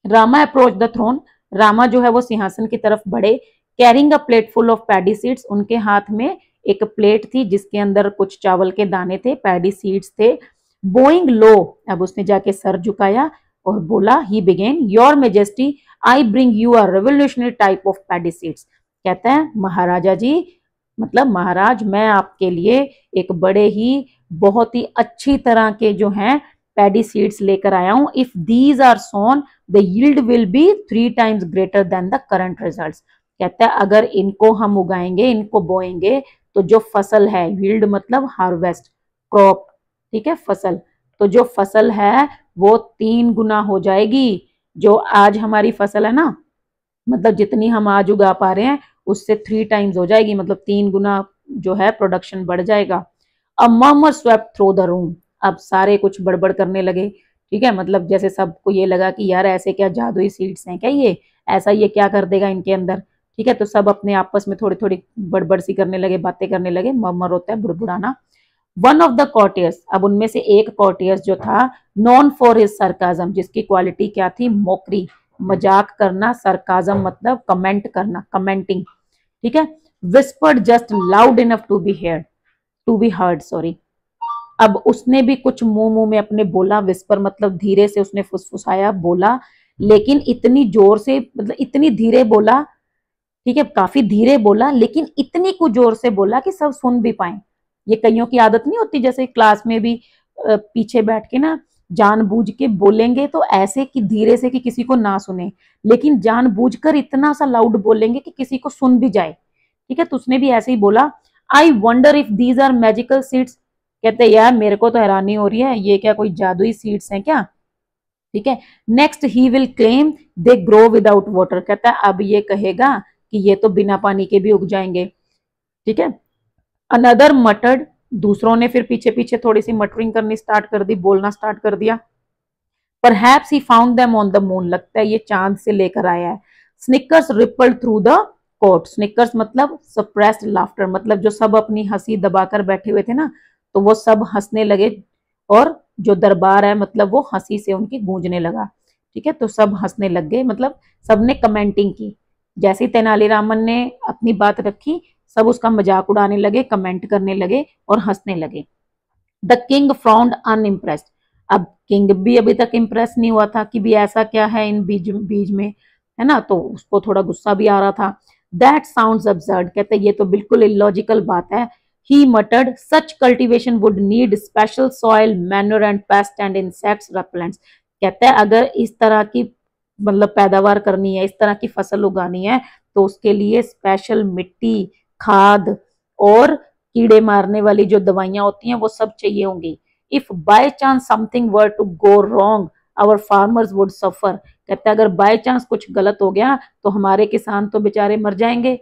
Rama approach the throne, Rama जो है वो सिंहासन की तरफ बढ़े, carrying a plate full of paddy seeds, उनके हाथ में एक प्लेट थी जिसके अंदर कुछ चावल के दाने थे, पैडी सीड्स थे। बोइंग लो, अब उसने जाके सर झुकाया और बोला, he begin, your majesty I bring you a revolutionary type of paddy seeds, कहता है महाराजा जी, मतलब महाराज मैं आपके लिए एक बड़े ही बहुत ही अच्छी तरह के जो हैं पैडी सीड्स लेकर आया हूं। If these are sown the yield will be 3 times greater than the current results, कहता है अगर इनको हम उगाएंगे, इनको बोएंगे, तो जो फसल है, यील्ड मतलब हार्वेस्ट, क्रॉप, ठीक है, फसल, तो जो फसल है वो 3 गुना हो जाएगी। जो आज हमारी फसल है ना, मतलब जितनी हम आज उगा पा रहे हैं उससे 3 times हो जाएगी, मतलब 3 गुना जो है प्रोडक्शन बढ़ जाएगा। A murmur swept through the room, अब सारे कुछ बड़बड़ करने लगे, ठीक है, मतलब जैसे सबको ये लगा कि यार ऐसे क्या जादुई सीड्स हैं क्या, ये ऐसा ये क्या कर देगा इनके अंदर, ठीक है। तो सब अपने आपस में थोड़ी थोड़ी बड़बड़ सी करने लगे, बातें करने लगे, मर्मर होता है बुड़बुड़ाना। वन ऑफ द कॉर्टियर्स, अब उनमें से एक कॉर्टियर्स जो था, नॉन फॉर हिज सरकाजम, जिसकी क्वालिटी क्या थी, मोकरी, मजाक करना, सरकाजम मतलब कमेंट करना, कमेंटिंग, ठीक है। Whispered just loud enough to be hear, to be heard, sorry. अब उसने भी कुछ मुंह मुंह में अपने बोला, विस्पर मतलब धीरे से उसने फुसफुसाया, बोला, लेकिन इतनी जोर से, मतलब इतनी धीरे बोला, ठीक है, काफी धीरे बोला, लेकिन इतनी कुछ जोर से बोला कि सब सुन भी पाए। ये कईयों की आदत नहीं होती, जैसे क्लास में भी पीछे बैठ के ना जानबूझ के बोलेंगे तो ऐसे कि धीरे से कि किसी को ना सुने, लेकिन जानबूझकर इतना सा लाउड बोलेंगे कि किसी को सुन भी जाए, ठीक है। तो उसने भी ऐसे ही बोला, I wonder if these are magical seeds, कहते यार मेरे को तो हैरानी हो रही है, ये क्या कोई जादुई सीड्स हैं क्या, ठीक है। Next he will claim they grow without water, कहता है अब ये कहेगा कि ये तो बिना पानी के भी उग जाएंगे, ठीक है। अनदर मटर्ड, दूसरों ने फिर पीछे पीछे थोड़ी सी मटरिंग करनी स्टार्ट कर दी, बोलना स्टार्ट कर दिया। Perhaps he found them on the moon, लगता है ये चांद से लेकर आया है। Snickers rippled through the court, snickers मतलब सप्रेस्ड लाफ्टर, मतलब जो सब अपनी हंसी दबाकर बैठे हुए थे ना, तो वो सब हंसने लगे, और जो दरबार है मतलब वो हंसी से उनकी गूंजने लगा, ठीक है। तो सब हंसने लग गए, मतलब सबने कमेंटिंग की, जैसे ही तेनालीरामन ने अपनी बात रखी, सब उसका मजाक उड़ाने लगे, कमेंट करने लगे और हंसने लगे। द किंग फ्राउंड अनइम्प्रेस्ड, अब किंग भी अभी तक इम्प्रेस नहीं हुआ था कि भी ऐसा क्या है इन बीज बीज में, है ना, तो उसको थोड़ा गुस्सा भी आ रहा था। दैट साउंड्स अब्सर्ड, कहते ये तो बिल्कुल इलॉजिकल बात है। He muttered, such cultivation would need special soil, manure and pest and insects repellents, कहते हैं अगर इस तरह की मतलब पैदावार करनी है, इस तरह की फसल उगानी है, तो उसके लिए स्पेशल मिट्टी, खाद और कीड़े मारने वाली जो दवाइयां होती हैं वो सब चाहिए होंगी। If by chance something were to go wrong our farmers would suffer, कहते हैं अगर बाय चांस कुछ गलत हो गया तो हमारे किसान तो बेचारे मर जाएंगे।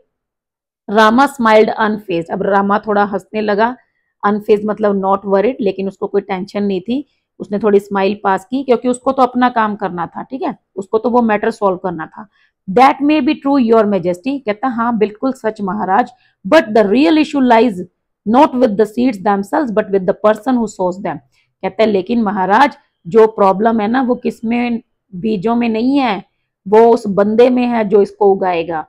रामा स्माइल्ड अनफेज्ड, अब रामा थोड़ा हंसने लगा, अनफेज्ड मतलब नॉट वरिड, लेकिन उसको कोई टेंशन नहीं थी, उसने थोड़ी स्माइल पास की, क्योंकि उसको तो अपना काम करना था, ठीक है, उसको तो वो मैटर सॉल्व करना था। That may be true your majesty, कहता हाँ बिल्कुल सच महाराज, but the real issue lies not with the seeds themselves but with the person who sows them, कहता है लेकिन महाराज जो प्रॉब्लम है ना वो किसमें, बीजों में नहीं है, वो उस बंदे में है जो इसको उगाएगा,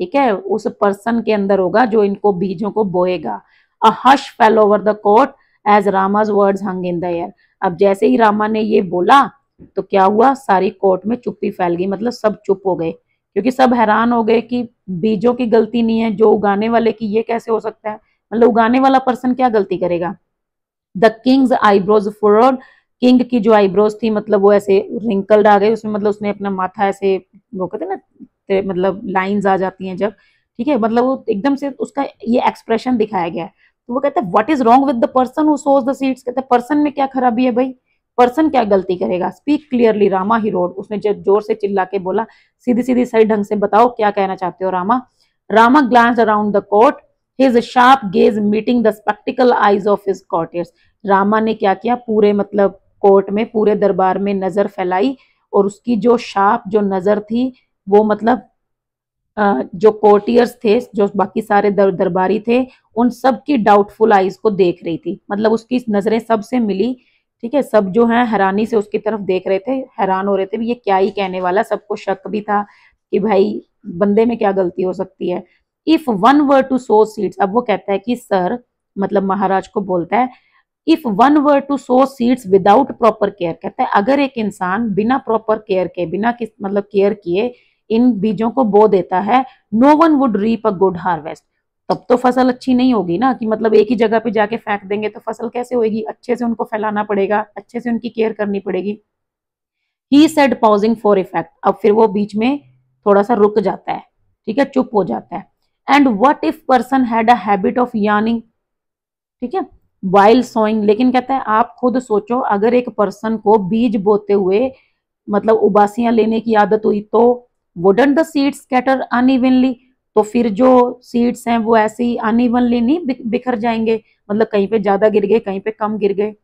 ठीक है, उस पर्सन के अंदर होगा जो इनको बीजों को बोएगा। A hush fell over the court as Rama's words hung in the air, अब जैसे ही रामा ने ये बोला तो क्या हुआ, सारी कोर्ट में चुप्पी फैल गई, मतलब सब चुप हो गए, क्योंकि सब हैरान हो गए कि बीजों की गलती नहीं है, जो उगाने वाले की, ये कैसे हो सकता है, मतलब उगाने वाला पर्सन क्या गलती करेगा। द किंग्स आईब्रोज फुरोड, किंग की जो आईब्रोज थी मतलब वो ऐसे रिंकल्ड आ गए उसमें, मतलब उसने अपना माथा ऐसे, वो कहते हैं ना मतलब लाइंस आ जाती हैं जब, ठीक है, मतलब वो एकदम से उसका ये एक्सप्रेशन दिखाया गया है। तो वो कहता है what is wrong with the person who shows the seeds, कहता है पर्सन में क्या खराबी है भाई, पर्सन क्या गलती करेगा, स्पीक क्लियरली रामा ही रोड, उसने जब जोर से चिल्ला के बोला, सीधी सीधी सही ढंग से बताओ क्या कहना चाहते हो Rama. Rama glanced around the court, his sharp gaze meeting the sceptical eyes of his courtiers. Rama ने क्या किया, पूरे मतलब कोर्ट में, पूरे दरबार में नजर फैलाई, और उसकी जो शार्प जो नजर थी वो मतलब जो कोर्टियर्स थे, जो बाकी सारे दरबारी थे, उन सब की डाउटफुल आईज को देख रही थी, मतलब उसकी नजरें सबसे मिली, ठीक है, सब जो है हैरानी से उसकी तरफ देख रहे थे, हैरान हो रहे थे भी ये क्या ही कहने वाला, सबको शक भी था कि भाई बंदे में क्या गलती हो सकती है। If one were to sow seeds, अब वो कहता है कि सर, मतलब महाराज को बोलता है, if one were to sow seeds without proper care, कहता है अगर एक इंसान बिना प्रॉपर केयर के, बिना किस मतलब केयर किए इन बीजों को बो देता है, no one would reap a good harvest, तब तो फसल अच्छी नहीं होगी ना, कि मतलब एक ही जगह पे जाके फेंक देंगे तो फसल कैसे होगी, अच्छे से उनको फैलाना पड़ेगा, अच्छे से उनकी केयर करनी पड़ेगी। He said pausing for effect, अब फिर वो बीच में थोड़ा सा रुक जाता है, ठीक है, चुप हो जाता है। And what if person had a habit of yawning, ठीक है, वाइल सोइंग, लेकिन कहता है आप खुद सोचो अगर एक पर्सन को बीज बोते हुए मतलब उबासियां लेने की आदत हुई तो wouldn't the seeds scatter unevenly, तो फिर जो सीड्स हैं वो ऐसे ही अनइवनली नहीं बिखर जाएंगे, मतलब कहीं पे ज्यादा गिर गए कहीं पे कम गिर गए।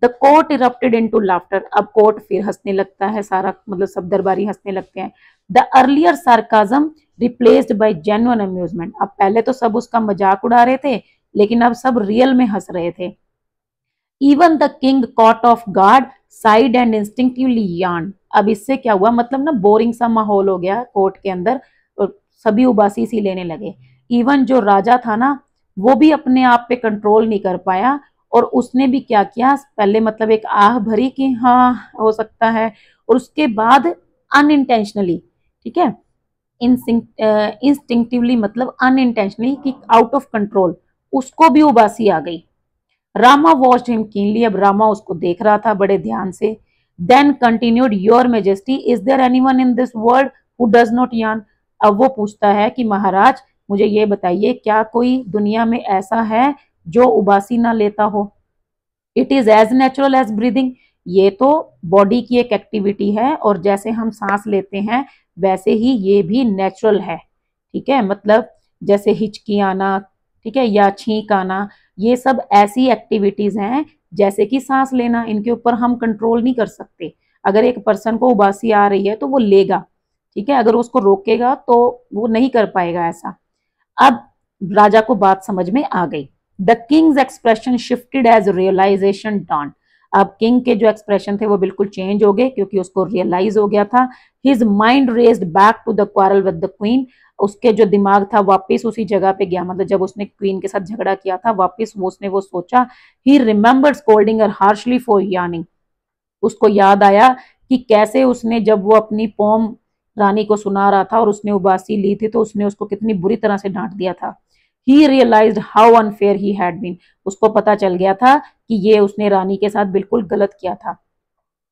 The court erupted into laughter, अब कोर्ट फिर हंसने लगता है, सारा मतलब सब दरबारी हंसने लगते हैं। The earlier sarcasm replaced by genuine amusement, अब पहले तो सब उसका मजाक उड़ा रहे थे लेकिन अब सब रियल में हंस रहे थे। Even the king caught off guard side and instinctively yawn, अब इससे क्या हुआ, मतलब ना बोरिंग सा माहौल हो गया कोर्ट के अंदर और सभी उबासी सी लेने लगे। इवन जो राजा था ना वो भी अपने आप पे कंट्रोल नहीं कर पाया और उसने भी क्या किया, पहले मतलब एक आह भरी कि हाँ हो सकता है, और उसके बाद अनइंटेंशनली, ठीक है, इंस्टिंक्टिवली मतलब अनइंटेंशनली कि आउट ऑफ कंट्रोल उसको भी उबासी आ गई। रामा वॉच्ड हिम कीनली, अब रामा उसको देख रहा था बड़े ध्यान से। Then continued, your majesty is there anyone in this world who does not yawn, अब वो पूछता है कि महाराज मुझे ये बताइए क्या कोई दुनिया में ऐसा है जो उबासी ना लेता हो। It is as natural as breathing, ये तो बॉडी की एक एक्टिविटी है और जैसे हम सांस लेते हैं वैसे ही ये भी नेचुरल है, ठीक है, मतलब जैसे हिचकी आना, ठीक है, या छींक आना, ये सब ऐसी एक्टिविटीज हैं जैसे कि सांस लेना, इनके ऊपर हम कंट्रोल नहीं कर सकते। अगर एक पर्सन को उबासी आ रही है तो वो लेगा, ठीक है, अगर उसको रोकेगा तो वो नहीं कर पाएगा ऐसा। अब राजा को बात समझ में आ गई। The king's expression shifted as realisation dawn, अब किंग के जो एक्सप्रेशन थे वो बिल्कुल चेंज हो गए क्योंकि उसको रियलाइज हो गया था। His mind raced back to the quarrel with the queen, उसके जो दिमाग था वापस उसी जगह पे गया, मतलब जब उसने क्वीन के साथ झगड़ा किया था वापस उसने वो सोचा। He remembered scolding her harshly for yawning, उसको याद आया कि कैसे उसने जब वो अपनी पोम रानी को सुना रहा था और उसने उबासी ली थी तो उसने उसको कितनी बुरी तरह से डांट दिया था। He realised how unfair he had been, उसको पता चल गया था कि ये उसने रानी के साथ बिल्कुल गलत किया था।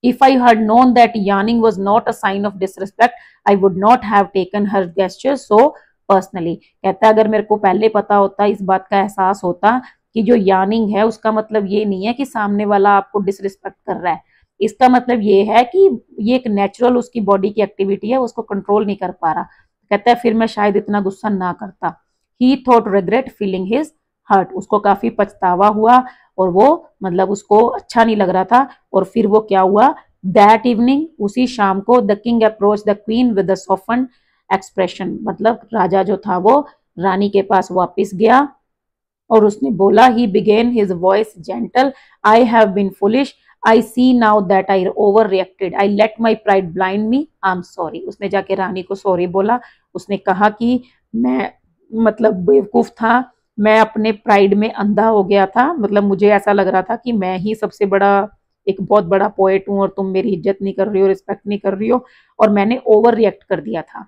If I had known that yarning was not a sign of disrespect, I would not have taken her gesture so personally, कहता है अगर मेरे को पहले पता होता, इस बात का एहसास होता कि जो यार्निंग है उसका मतलब ये नहीं है कि सामने वाला आपको डिसरिस्पेक्ट कर रहा है, इसका मतलब ये है कि ये एक नेचुरल उसकी बॉडी की एक्टिविटी है, उसको कंट्रोल नहीं कर पा रहा। कहता है फिर मैं शायद इतना गुस्सा ना करता। He thought regret filling his heart, उसको काफी पछतावा हुआ और वो मतलब उसको अच्छा नहीं लग रहा था। और फिर वो क्या हुआ, दैट इवनिंग, उसी शाम को, the king approach the queen with the soften expression, मतलब राजा जो था वो रानी के पास वापस गया और उसने बोला, he began his voice gentle, I have been foolish, I see now that I overreacted, I let my pride blind me, I am sorry. उसने जाके रानी को सॉरी बोला, उसने कहा कि मैं मतलब बेवकूफ था, मैं अपने प्राइड में अंधा हो गया था, मतलब मुझे ऐसा लग रहा था कि मैं ही सबसे बड़ा एक बहुत बड़ा पोएट हूं और तुम मेरी इज्जत नहीं कर रही हो, रिस्पेक्ट नहीं कर रही हो, और मैंने ओवर रिएक्ट कर दिया था,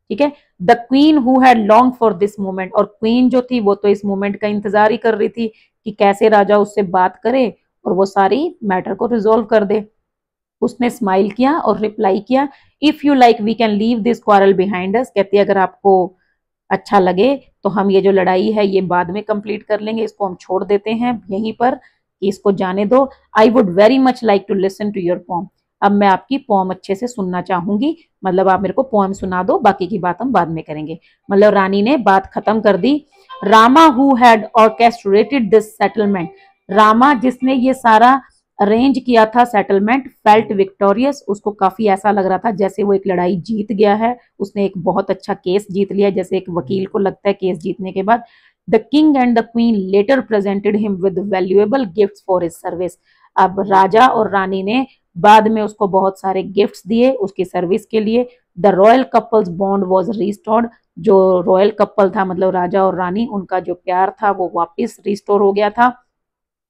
ठीक है। The queen who had long for this moment, और क्वीन जो थी वो तो इस मोमेंट का इंतजार ही कर रही थी कि कैसे राजा उससे बात करे और वो सारी मैटर को रिजोल्व कर दे। उसने स्माइल किया और रिप्लाई किया, if you like we can leave this quarrel behind us. कहती है अगर आपको अच्छा लगे तो हम ये जो लड़ाई है ये बाद में कंप्लीट कर लेंगे, इसको हम छोड़ देते हैं यहीं पर कि इसको जाने दो। I would very much like to listen to your poem. अब मैं आपकी पोम अच्छे से सुनना चाहूंगी, मतलब आप मेरे को पोम सुना दो, बाकी की बात हम बाद में करेंगे। मतलब रानी ने बात खत्म कर दी। Rama who had orchestrated this settlement, Rama जिसने ये सारा अरेंज किया था सेटलमेंट, फेल्ट विक्टोरियस, उसको काफी ऐसा लग रहा था जैसे वो एक लड़ाई जीत गया है, उसने एक बहुत अच्छा केस जीत लिया, जैसे एक वकील को लगता है केस जीतने के बाद। The king and the queen later presented him with valuable gifts for his service. अब राजा और रानी ने बाद में उसको बहुत सारे गिफ्ट्स दिए उसकी सर्विस के लिए। The royal couples bond was restored, जो रॉयल कपल था मतलब राजा और रानी, उनका जो प्यार था वो वापस रिस्टोर हो गया था।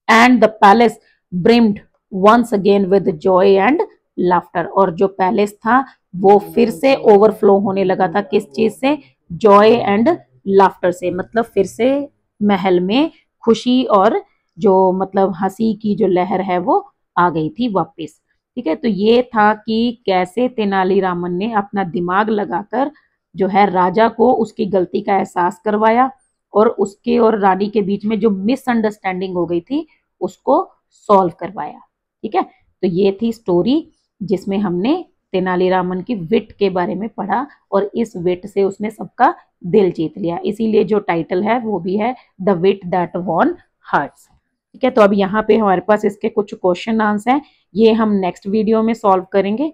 And the palace brimmed once again with joy and laughter, और जो पैलेस था वो फिर से ओवरफ्लो होने लगा था, किस चीज से? जॉय एंड लाफ्टर से, मतलब फिर से महल में खुशी और जो मतलब हंसी की जो लहर है वो आ गई थी वापस। ठीक है, तो ये था कि कैसे तेनालीरामन ने अपना दिमाग लगाकर जो है राजा को उसकी गलती का एहसास करवाया और उसके और रानी के बीच में जो मिसअंडरस्टैंडिंग हो गई थी उसको सॉल्व करवाया। ठीक है, तो ये थी स्टोरी जिसमें हमने तेनालीरामन की विट के बारे में पढ़ा और इस विट से उसने सबका दिल जीत लिया, इसीलिए जो टाइटल है वो भी है the wheat that won hearts. ठीक है, तो अब यहाँ पे हमारे पास इसके कुछ क्वेश्चन आंसर हैं, ये हम नेक्स्ट वीडियो में सॉल्व करेंगे।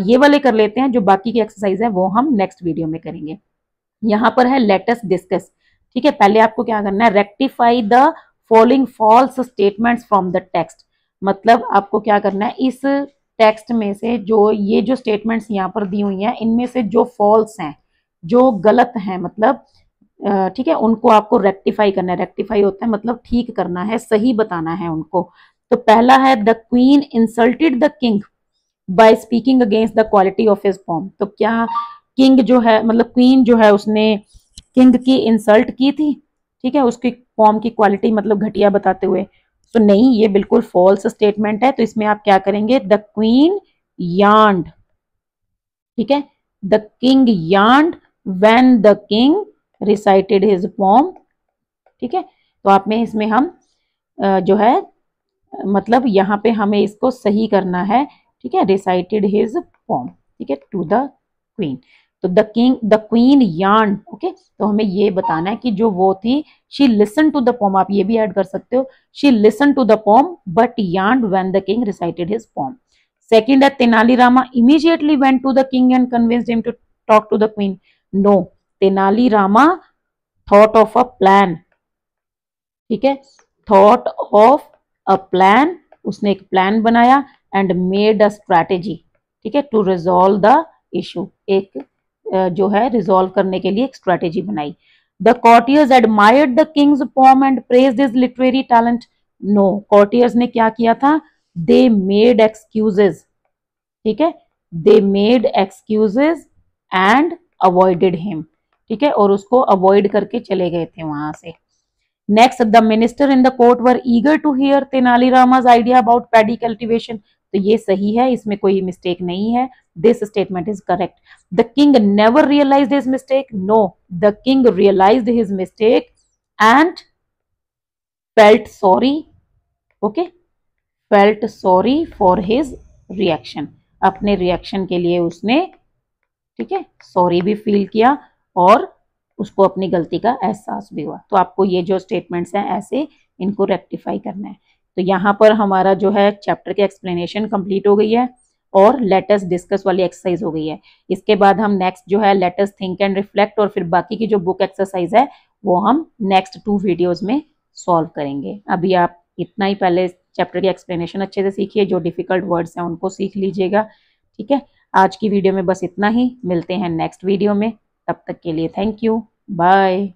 ये वाले कर लेते हैं, जो बाकी की एक्सरसाइज है वो हम नेक्स्ट वीडियो में करेंगे। यहाँ पर है लेट अस डिस्कस। ठीक है, पहले आपको क्या करना है, rectify the following false statements from the text. मतलब आपको क्या करना है, इस टेक्स्ट में से जो ये जो स्टेटमेंट्स यहाँ पर दी हुई हैं इनमें से जो फॉल्स हैं, जो गलत हैं, मतलब ठीक है, उनको आपको रेक्टिफाई करना है। रेक्टिफाई होता है मतलब ठीक करना है, सही बताना है उनको। तो पहला है the queen insulted the king by speaking against the quality of his poem. तो क्या किंग जो है मतलब क्वीन जो है उसने किंग की इंसल्ट की थी, ठीक है, उसकी पोम की क्वालिटी मतलब घटिया बताते हुए? तो नहीं, ये बिल्कुल फॉल्स स्टेटमेंट है। तो इसमें आप क्या करेंगे, द क्वीन यार्नड, ठीक है, the king yawned when the king recited his poem. ठीक है, तो आप में इसमें हम जो है मतलब यहाँ पे हमें इसको सही करना है। ठीक है, रिसाइटेड हिज पोम, ठीक है, टू द क्वीन। तो द क्वीन यार्न, ओके, तो हमें ये बताना है कि जो वो थी, she listen to the poem, आप ये भी ऐड कर सकते हो, she listen to the poem but yawn when the king recited his poem. Second है Tenalirama immediately went to the king and convinced him to talk to the queen. No, Tenalirama thought of a plan. ठीक है, thought of a plan, उसने एक plan बनाया and made a strategy, ठीक है, to resolve the issue, एक जो है रिजॉल्व करने के लिए एक स्ट्रैटेजी बनाई। The courtiers admired the king's poem and praised his literary talent. No, courtiers ने क्या किया था, दे मेड एक्सक्यूजेस, ठीक है, they made excuses and avoided him, ठीक है, और उसको अवॉइड करके चले गए थे वहां से। Next, the minister in the court were eager to hear Tenalirama's idea about paddy cultivation. तो ये सही है, इसमें कोई मिस्टेक नहीं है, this statement is correct. The king never realised his mistake. No, the king realised his mistake and felt sorry, okay, felt sorry for his reaction, अपने reaction के लिए उसने, ठीक है, सॉरी भी फील किया और उसको अपनी गलती का एहसास भी हुआ। तो आपको ये जो स्टेटमेंट्स हैं ऐसे इनको रेक्टिफाई करना है। तो यहाँ पर हमारा जो है चैप्टर की एक्सप्लेनेशन कंप्लीट हो गई है और लेट अस डिस्कस वाली एक्सरसाइज हो गई है। इसके बाद हम नेक्स्ट जो है let us think and reflect और फिर बाकी की जो बुक एक्सरसाइज है वो हम नेक्स्ट 2 वीडियोज में सॉल्व करेंगे। अभी आप इतना ही पहले चैप्टर की एक्सप्लेनेशन अच्छे से सीखिए, जो डिफिकल्ट वर्ड्स हैं उनको सीख लीजिएगा। ठीक है, आज की वीडियो में बस इतना ही, मिलते हैं नेक्स्ट वीडियो में, तब तक के लिए थैंक यू, बाय।